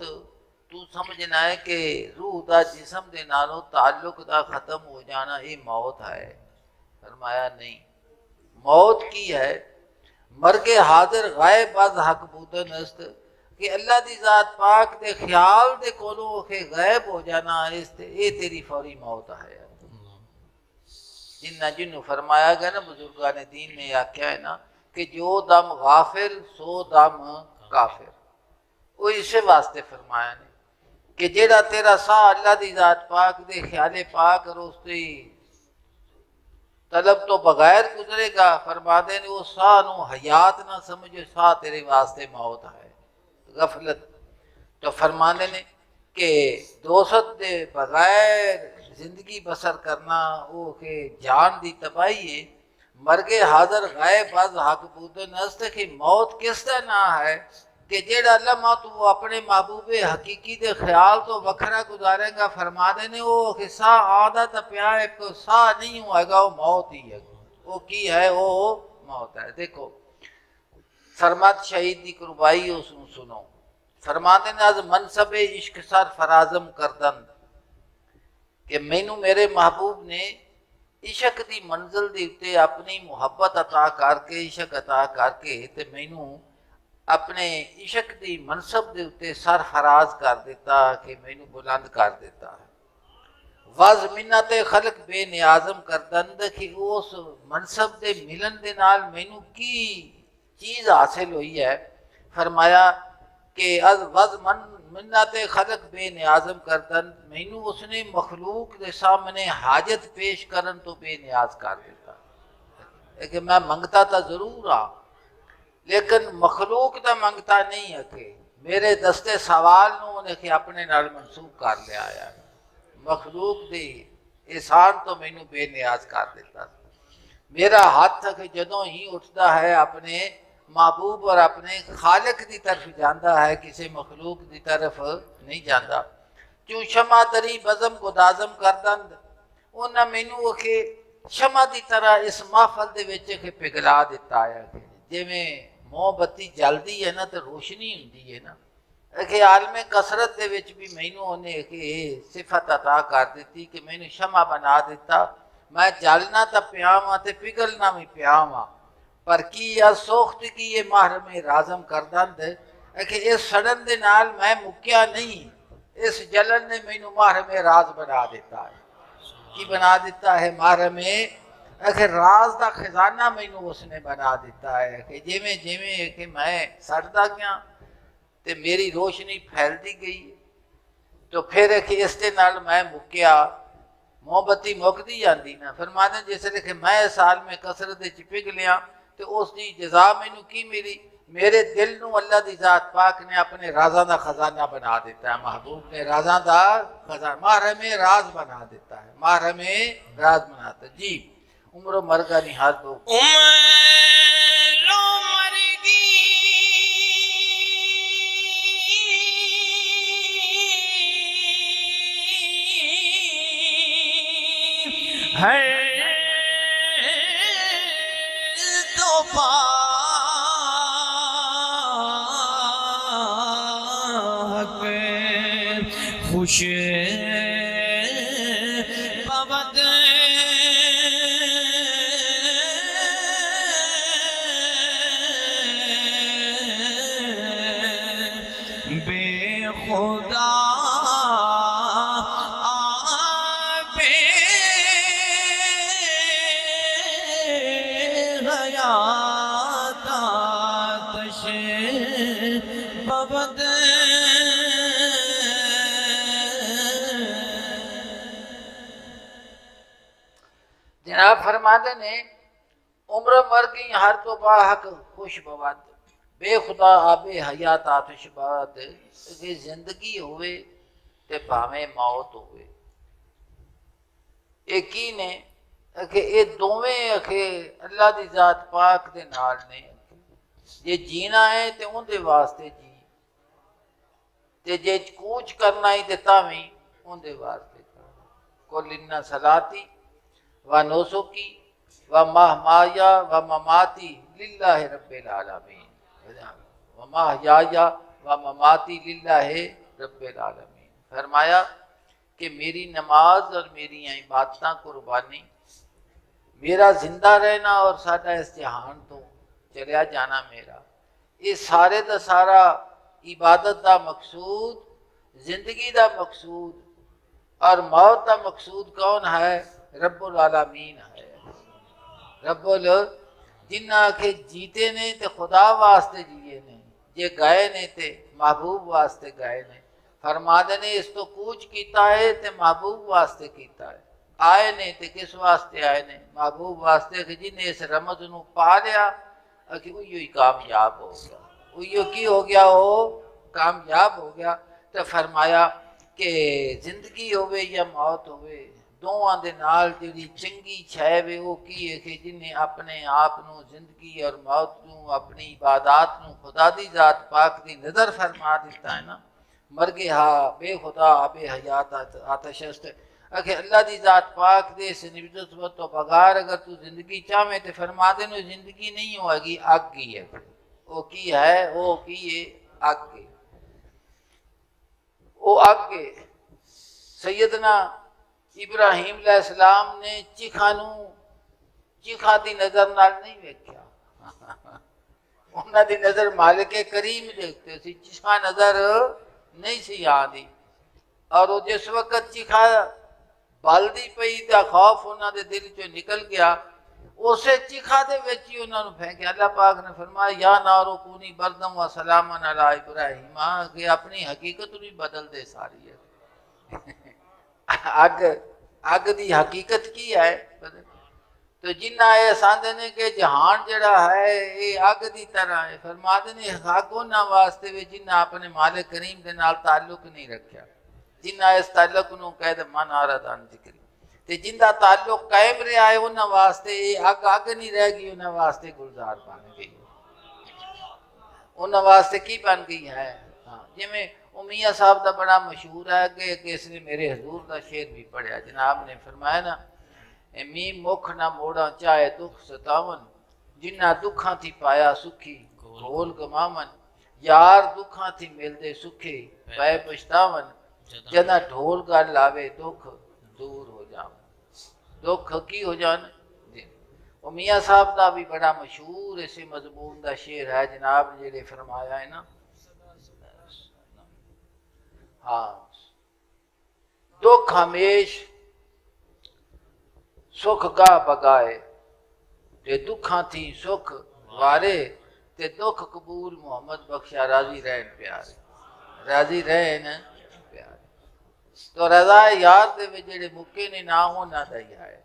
تو سمجھنا ہے کہ روح دا جسم دے نالوں تعلق دا ختم ہو جانا یہ موت ہے۔ فرمایا نہیں، موت کی ہے؟ مرگ حاضر غائب از حق بودن است، کہ اللہ دی ذات پاک دے خیال دے کولوں کہ غائب ہو جانا اس تے اے تیری فوری موت ہے۔ جنوں فرمایا گیا نا بزرگان دین نے آکھیا ہے نا کہ جو دم غافل سو دم کافر، وہ اسے واسطے فرمایا نے کہ جیڑا تیرا سا اللہ دی ذات پاک دے خیال پاک روستے طلب تو بغیر گزرے گا، فرما دے نے وہ سا نو حیات نہ سمجھو، سا تیرے واسطے موت ہے، غفلت۔ تو فرما دے نے کہ دوست دے بغیر زندگی بسر کرنا وہ کہ جان دی تباہی ہے، مرگے حاضر غائب از حق بود نست کہ موت کس دا نہ ہے کہ جیڑا لمحہ تو اپنے محبوب حقیقی دے خیال تو وکھرا گزارے گا، فرما دے نے وہ کہ سا آدھا تا پیا ہے کہ سا نہیں ہوئے گا، وہ موت ہی ہے، وہ کی ہے وہ موت ہے۔ دیکھو فرمات شہید دی قربائی اس سنو، فرما دے نے از منصب عشق سر فرازم کردن کہ مینوں میرے محبوب نے عشق دی منزل دی اتے اپنی محبت عطا کر کے، عشق عطا کر کے تے مینوں اپنے عشق دی منصب دے اتے سر فراز کر دیتا کہ مینوں بلند کر دیتا ہے۔ وز منت خلق بے نیازم کردند کہ اس منصب دے ملن دے نال مینوں کی چیز حاصل ہوئی ہے، فرمایا کہ از وز منت خلق بے نیازم کردند، مینوں اس نے مخلوق دے سامنے حاجت پیش کرن تو بے نیاز کر دیتا ہے کہ میں منگتا تا ضرور ہاں لیکن مخلوق دا منگتا نہیں ہے کہ میرے دستے سوال نو انہیں کہ اپنے نال منسوخ کر لیا ہے، مخلوق دی احسان تو مینوں بے نیاز کر دیتا، میرا ہاتھ کہ جدوں ہی اٹھتا ہے اپنے محبوب اور اپنے خالق دی طرف جاندہ ہے، کسی مخلوق دی طرف نہیں جاندہ۔ چوں شمع دری بزم گدازم کردند، انہاں مینوں کہ شمع دی طرح اس محفل دے وچ کہ پگھلا دیتا ہے، جویں موم بتی جلدی ہے نا تو روشنی ہوندی ہے نا، کہ عالم کثرت دے وچ بھی مینوں انہیں کہ صفت عطا کر دیتی کہ مینوں شمع بنا دیتا، میں جلنا تا پیاواں تے پگھلنا بھی پیاواں، پر کی یا سوخت کی یہ محرم رازم کردند کہ اس سڑن دے نال میں مکیا نہیں، اس جلن نے مینوں محرم راز بنا دیتا ہے۔ کی بنا دیتا ہے؟ محرم اگر راز دا خزانہ مینوں اس نے بنا دیتا ہے کہ جویں جویں کہ میں سڑدا گیا تے میری روشنی پھیلدی گئی، تو پھر کہ اس دے نال میں مکیا، موم بتی مکدی جاندی نا، فرماتے جس لئے کہ میں اس سال میں کثرت چ پگھلیا تو اس دی جزا مینوں کی ملی، میرے دل نو اللہ دی ذات پاک نے اپنے رازاں دا خزانہ بنا دیتا ہے، محبوب نے رازاں دا خزانہ محرم راز بنا دیتا ہے، محرم راز بناتا ہے۔ جی عمر و مرگا نہاد دو عمر و مرگی ہے تو پاک خوش پود بے خدا بے حیات آتش پود جناب فرماتے نے عمر مرگی ہر تو با حق خوش بود، بے خدا آب حیات آتش باد، کہ زندگی ہوئے تے بھاویں موت ہوئے، ایک ہی نے کہ یہ دوویں کہ اللہ دی ذات پاک دے نال نے، جے جینا ہے تے ان دے واسطے جی، تے جے کوچ کرنا ہی تے تاویں ان دے واسطے کل ان صلاتی و نسکی و مہمایا و مماتی للہ رب العالمین، و مہیایا و مماتی للہ رب العالمین، فرمایا کہ میری نماز اور میری عبادتاں قربانی، میرا زندہ رہنا اور سارا اس جہان تو چلیا جانا میرا، یہ سارے دا سارا عبادت دا مقصود زندگی دا مقصود اور موت دا مقصود کون ہے؟ رب العالمین ہے۔ رب جنہ کے جیتے نے تے خدا واسطے جیے نے، جے گئے نے تے محبوب واسطے گئے نے۔ فرماتے نے اس تو کوچ کیتا ہے تے محبوب واسطے کیتا ہے۔ آئے نے تے کس واسطے آئے نے؟ محبوب واسطے کہ جن نے اس رمض نو پا لیا کہ وہی کامیاب ہو گیا، وہی کی ہو گیا، وہ کامیاب ہو گیا۔ تو فرمایا کہ زندگی ہوئے یا موت ہوئے دوواں دے نال جڑی چنگی چھے وے وہ کی ہے کہ جن نے اپنے آپ نو زندگی اور موت نو اپنی عبادات نو خدا دی ذات پاک دی نظر فرما دیتا ہے نا۔ مرگے ہا بے خدا بے حیات آتش است، اگر اللہ دی ذات پاک دے سے نبوت تو بغیر اگر تو زندگی چاہے تو فرما دے نو زندگی نہیں ہوئے گی، آگ کی ہے۔ وہ کی ہے؟ وہ کی ہے آگ کی، وہ آگ کے سیدنا ابراہیم علیہ السلام نے چیخا دی نظر نال نہیں ویکھیا، انہاں دی نظر مالک کریم دیکھتے سی، چیخا نظر نہیں سی آدھی۔ اور وہ جس وقت چیخا بالدی پئی دا خوف انہاں دے دل چوں نکل گیا، اسے چیخا دے وچ ہی انہاں نوں پھینکیا۔ اللہ پاک نے فرمایا یا نارو کونی بردم و سلاما علی ابراہیم، کہ اپنی حقیقت بھی بدل دے ساری ہے۔ اگ دی حقیقت کی ہے؟ تو جنہ یہ ساندے نے کہ جہان جڑا ہے یہ اگ دی طرح ہے، فرماتے نے اگ انہاں واسطے بھی جنہ اپنے مالک کریم دے نال تعلق نہیں رکھیا، جنہ اس تعلق نو قید من آردان ذکری، تے جنہ تعلق قائم رہا ہے انہاں واسطے یہ اگ نہیں رہ گئی، انہاں واسطے گلزار بن گئی، انہاں واسطے کی بن گئی ہے؟ جی میں میاں صاحب دا بڑا مشہور ہے کہ اس نے میرے حضور دا شعر بھی پڑھیا، جناب نے فرمایا نا می مکھ نہ موڑا چاہے دکھ ستاون، جنہ دکھاں تھی پایا سکھی گھول گمامن، یار دکھاں تھی ملدے سکھے پے پچھتاون، جنہ ڈھول گل لاوے دکھ دور ہو جاون، دکھ کی ہو جان۔ وہ میاں صاحب دا بھی بڑا مشہور اسی مضمون دا شعر ہے، جناب نے جڑے فرمایا ہے نا، ہاں دکھ ہمیش سکھ گاہ بگائے، تے دکھاں تھی سکھ وارے، تے دکھ قبول محمد بخشا راضی رہن پیارے، راضی رہن پیارے۔ تو رضا یار دے میں جڑے مکے نے نہ ہونا دائی آئے۔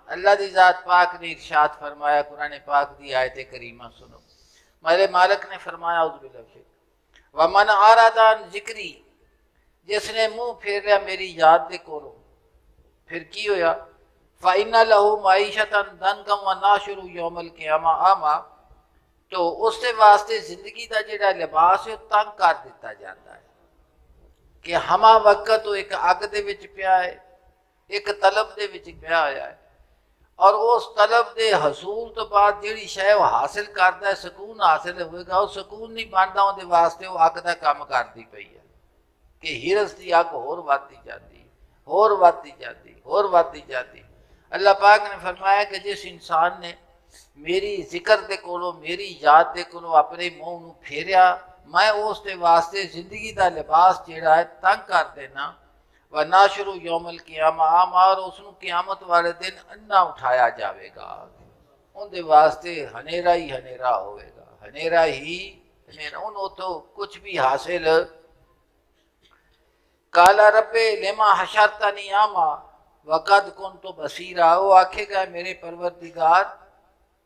اللہ دی ذات پاک نے ارشاد فرمایا، قرآن پاک دی آیت کریمہ سنو، میرے مالک نے فرمایا اعوذ باللہ من الشیطان ومن آرادان ذکری، جس نے منہ پھیر لیا میری یاد دے کولو، پھر کی ہویا؟ فَإِنَّ لَهُ مَعِيشَةً ضَنْكًا وَنَحْشُرُهُ يَوْمَ الْقِيَامَةِ أَعْمَىٰ، تو اس دے واسطے زندگی دا جڑا لباس ہے تنگ کر دیتا جاتا ہے کہ ہما وقت وہ ایک اگ دے وچ پیا ہے، ایک طلب دے وچ پیا ہوا ہے، اور اس طلب دے حصول تو بعد جڑی شے وہ حاصل کردا ہے سکون حاصل ہوئے گا، وہ سکون نہیں بندا، اون دے واسطے وہ اگ دا کام کردی پئی ہے کہ ہرس دی اگ ہور ودی جاتی، ہور ودی جاتی، ہور ودی جاتی۔ اللہ پاک نے فرمایا کہ جس انسان نے میری ذکر دے کولو، میری یاد دے کولو اپنے منہ نو پھیریا، میں اس دے واسطے زندگی دا لباس جیڑا ہے تنگ کر دینا، وَنَاشِرُ یوم القیامہ أعمیٰ، اور اس نو قیامت والے دن انا اٹھایا جاوے گا، ان دے واسطے ہنیرا ہی ہنیرا ہوئے گا، ہنیرا ہی ہنیرا، انہوں تو کچھ بھی حاصل۔ کالا رب لما حشرتنی اعمیٰ وقد کنت بصیرا، وہ آکھے گا میرے پروردگار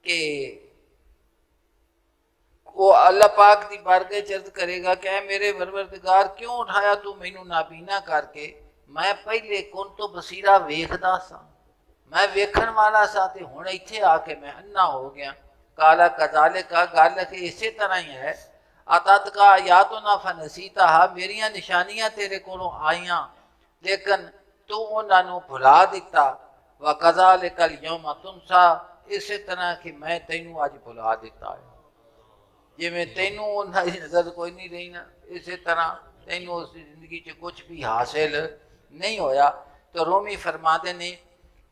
کہ وہ اللہ پاک دی بارگاہ چرد کرے گا کہ اے میرے پروردگار کیوں اٹھایا تو مینوں نابینا کر کے، میں پہلے کنت بصیرا ویکھدا سا، میں ویکھن والا سا تے ہن ایتھے آ کے میں انا ہو گیا۔ کالا کذالک، گل کہ اسی طرح ہی ہے، آتات کا آیاتنا فنسیتہا، میریاں نشانیاں تیرے کولوں آئیاں لیکن تو انہاں نوں بھلا دیتا، وَكَذَلِكَ الْيَوْمَ تُنْسَىٰ، اسی طرح کہ میں تینوں آج بھلا دیتا ہے، جی میں تینوں انہاں دی نظر کوئی نہیں رہی نا، اسی طرح تینوں اس زندگی چ کچھ بھی حاصل نہیں ہویا۔ تو رومی فرماتے نے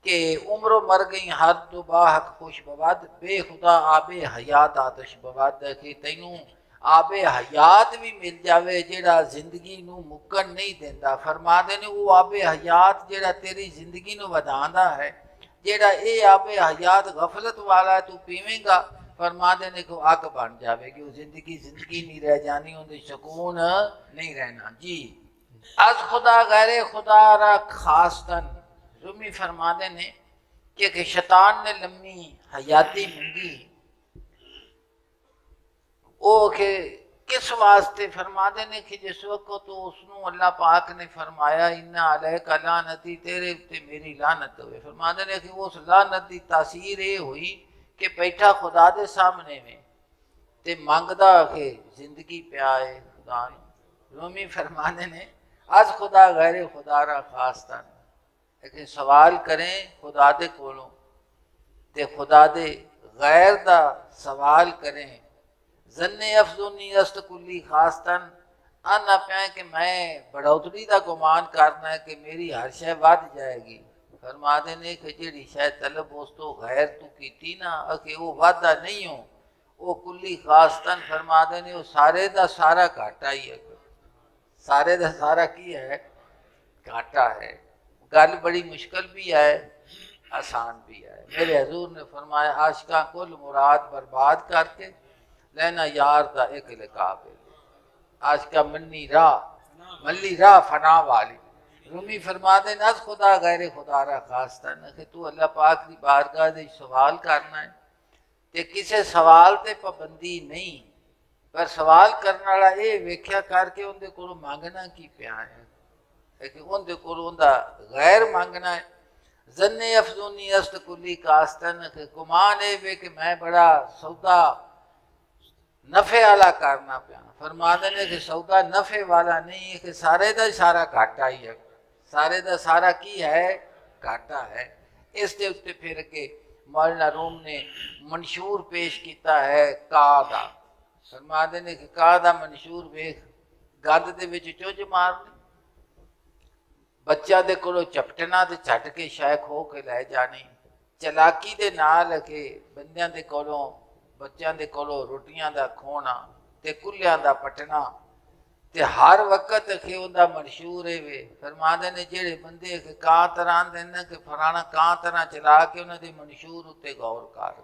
کہ عمر و مر گئی ہر دو باہک خوش بود، بے خدا آب حیات آتش بود، کہ تینوں آب حیات بھی مل جاوے جیڑا زندگی نو مکن نہیں دیندہ. فرما دے نے وہ آب حیات جیڑا تیری زندگی نو وداندا ہے، جیڑا اے آب حیات غفلت والا ہے تو پیویں گا، فرما دے نے کو اگ بن جاوے گی، وہ زندگی نہیں رہ جانی، ان دی سکون نہیں رہنا. جی از خدا غیر خدا را خاصتن. رومی فرما دے نے کہ شیطان نے لمبی حیاتی منگی او کہ کس واسطے؟ فرما دے نے کہ جس وقت تو اس نو اللہ پاک نے فرمایا اِنَّ عَلَيْكَ لعنتی، تیرے تے میری لعنت ہوئے. فرما دے نے کہ اس لعنت دی تاثیر یہ ہوئی کہ بیٹھا خدا دے سامنے میں تے مانگدا کہ زندگی پیا ہے خدا نے. رومی فرما دے نے از خدا غیر خدا را خاصتن، لیکن سوال کریں خدا دے کولوں تے خدا دے غیر دا سوال کریں. ظن افزونی است کلی خاصتن، آنا پیا کہ میں بڑھوتری دا گمان کرنا ہے کہ میری ہر شے ود جائے گی. فرما دے نے کہ جیڑی شے طلب اس تو غیر تو کیتی نا کہ وہ وعدہ نہیں ہو، وہ کلی خاصتن. فرما دے نے وہ سارے دا سارا گھاٹا ہی ہے. سارے دا سارا کی ہے؟ گھاٹا ہے. گل بڑی مشکل بھی ہے، آسان بھی ہے. میرے حضور نے فرمایا عاشقاں کل مراد برباد کر کے لینا یار دا ایک لقاب ہے. عاشقاں ملی راہ فنا والی. رومی فرما دے ناز خدا غیر خدا را خاصتن کہ تو اللہ پاک دی بارگاہ دے سوال کرنا ہے تے کسے سوال تے پابندی نہیں، پر سوال کرنے والا یہ ویکھیا کر کے اندے کولوں مانگنا کی پیا ہے، لیکن اندے کولوں دا غیر مانگنا ہے. ظن افزونی است کلی کاستن کہ گمان اے وے کہ میں بڑا سودا نفع والا کرنا پیا. فرما دے نے کہ سودا نفع والا نہیں ہے، کہ سارے دا سارا گھاٹا ہی ہے. سارے دا سارا کی ہے؟ گھاٹا ہے. اس دے اتے پھر کے مولانا روم نے منشور پیش کیتا ہے کا دا. فرما دے نے کہ کا دا منشور ویخ گند دے وچ چونج مارنی، بچہ دے کولو چپٹنا تے چھٹ کے شے کھو کے لے جانی، چلاکی دے نال کہ بندیاں دے کولوں بچیاں دے کولو روٹیاں دا کھونا تے کلیاں دا پٹنا تے ہر وقت کہ اوندا منشور ہے وے. فرما دے نے جڑے بندے کہ کاں طرح دے نے کہ فلانا کاں طرح چلا کے انہاں دے منشور اتے غور کر.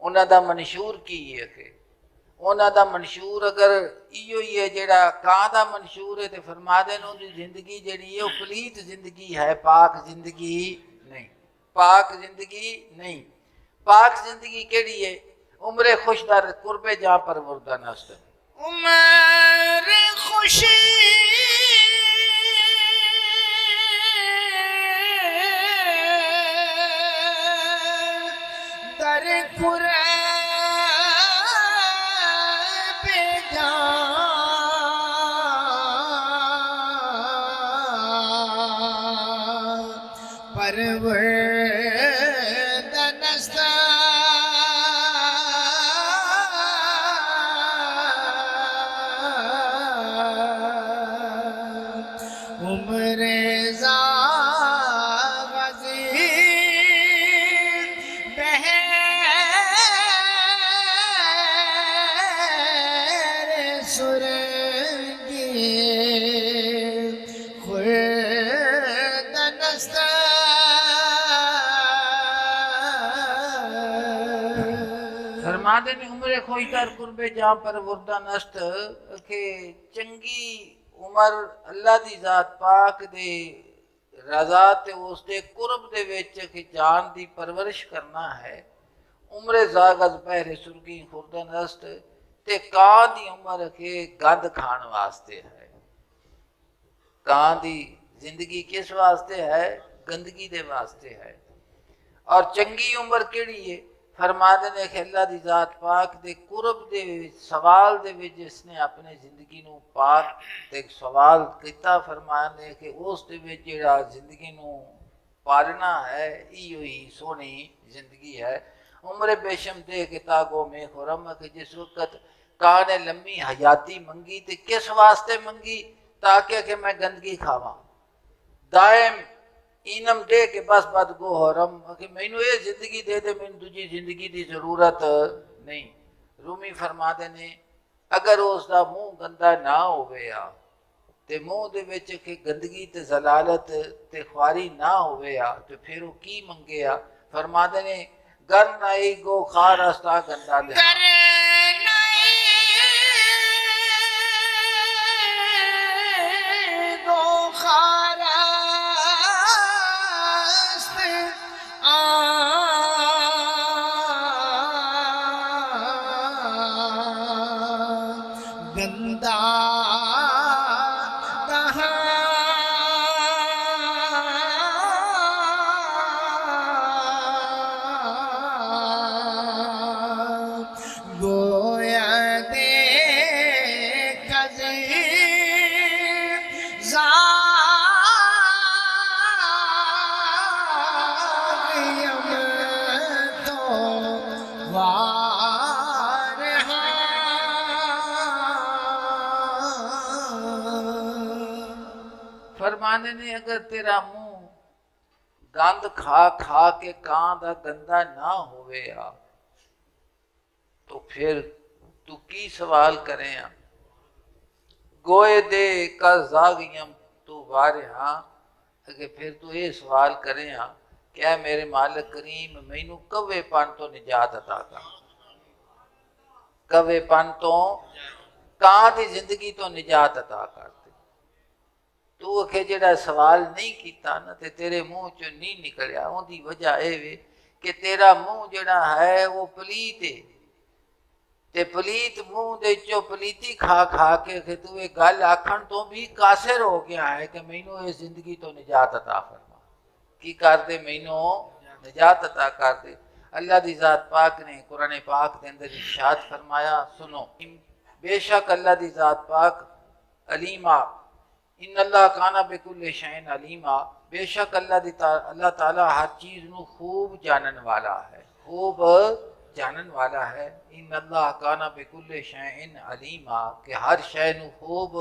انہاں دا منشور کی ہے کہ انہاں دا منشور اگر ایو ہی ہے جڑا کاں دا منشور ہے تے فرما دے نے اندی زندگی جڑی ہے وہ پلیت زندگی ہے، پاک زندگی نہیں. پاک زندگی نہیں. پاک زندگی کیڑی ہے؟ عمر خوش در قرب جاں پر مردہ نست. عمر خوشی در قرب جاں پرورد نست. عمر غازی بہر سرنگی خورد نست. فرما دے نے عمر خوش در قرب جاں پر مردہ نست کہ چنگی عمر اللہ دی ذات پاک دے رضا تے اس دے قرب دے وچ کہ جان دی پرورش کرنا ہے. عمر زاغز بہر سرگی خوردہ نست تے کاں دی عمر کے گند کھان واسطے ہے. کاں دی زندگی کس واسطے ہے؟ گندگی دے واسطے ہے. اور چنگی عمر کیڑی ہے؟ فرما دے نے کہ اللہ دی ذات پاک دے قرب دے سوال دے وچ جس نے اپنے زندگی نو پاک تے سوال کیتا. فرما دے کہ اس دے وچ جڑا زندگی نو پالنا ہے ایو ہی سونی زندگی ہے. عمر بیشم دے کہ تاگو میں خرم کہ جس وقت کاں نے لمبی حیاتی منگی تے کس واسطے منگی؟ تاکہ کہ میں گندگی کھاواں. دائم اینم دے کہ بس بد گو حرم کہ مینوں یہ زندگی دے دے، مینوں دوجی زندگی دی ضرورت نہیں. رومی فرماتے نے اگر اس دا منہ گندا نہ ہوئے آ تے منہ دے وچ کہ گندگی تے زلالت تے خواری نہ ہوئے آ تو پھر وہ کی منگے آ؟ فرماتے نے گر نائی گو خار استا گندا دے گر نہیں گو خاراست گندا گویا دے کزی زاغیم تو وارہا فرمانے نے اگر تیرا منہ گند کھا کھا کے کان دا گندا نہ ہوئے آ تو پھر تو کی سوال کریں آ؟ گوئے دے کا زاغیم تو وارہا کہ پھر تو یہ سوال کریں آ کیا میرے مالک کریم مینوں کوے پن تو نجات عطا کر، کوے پن تو کان دی زندگی تو نجات عطا کر دے۔ تو کہ جڑا سوال نہیں کیتا نا تے تیرے منہ چوں نہیں نکلیا، ان دی وجہ اے وے کہ تیرا منہ جڑا ہے وہ پلیت ہے تے پلیت منہ دے چوں پلیتی کھا کھا کے کہ تو یہ گل آکھن تو بھی قاصر ہو گیا ہے کہ مینوں اس زندگی تو نجات عطا فرما، کی کر دے مینوں نجات عطا کر دے۔ اللہ دی ذات پاک نے قرآن پاک کے اندر ارشاد فرمایا، سنو بے شک اللہ دی ذات پاک علیمہ، ان اللہ کانا بکل شیء علیما، بے شک اللہ تعالیٰ ہر چیز نو خوب جانن والا ہے، خوب جانن والا ہے۔ ان اللہ کانا بکل شیء علیما، کہ ہر شے نو خوب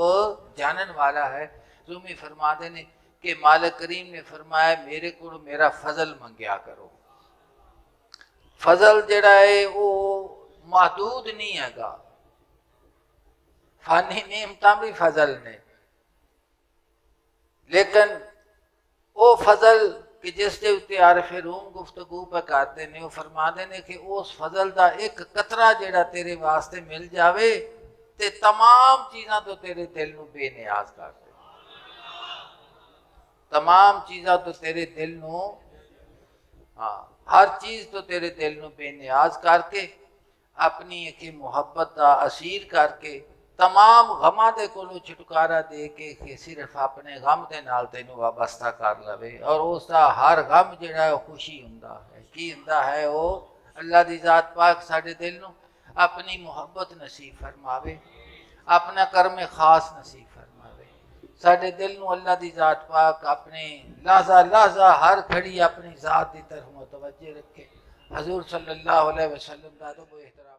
جانن والا ہے۔ رومی فرماتے نے کہ مالک کریم نے فرمایا میرے کو میرا فضل منگیا کرو۔ فضل جڑا ہے وہ محدود نہیں ہے گا، فانی نعمتاں بھی فضل نے، لیکن وہ فضل کہ جس دے اتے عارف روم گفتگو پہ کرتے ہیں وہ فرماتے ہیں کہ اس فضل دا ایک قطرہ جڑا تیرے واسطے مل جاوے تے تمام چیزاں تو تیرے دل نو بے نیاز کر دے، تمام چیزاں تو تیرے دل نو ہر چیز تو تیرے دل نو بے نیاز کر کے اپنی ایک محبت دا اسیر کر کے تمام غماں دے کولو چھٹکارا دے کے کہ صرف اپنے غم دے نال تینوں وابستہ کر لوے، اور اس دا ہر غم جڑا ہے خوشی ہوندا ہے۔ کی ہوندا ہے وہ اللہ دی ذات پاک ساڈے دل نو اپنی محبت نصیب فرماوے، اپنا کرم خاص نصیب فرماوے، ساڈے دل نو اللہ دی ذات پاک اپنے لحظہ لحظہ ہر گھڑی اپنی ذات دی طرف متوجہ رکھے۔ حضور صلی اللہ علیہ وسلم دا ادب و احترام۔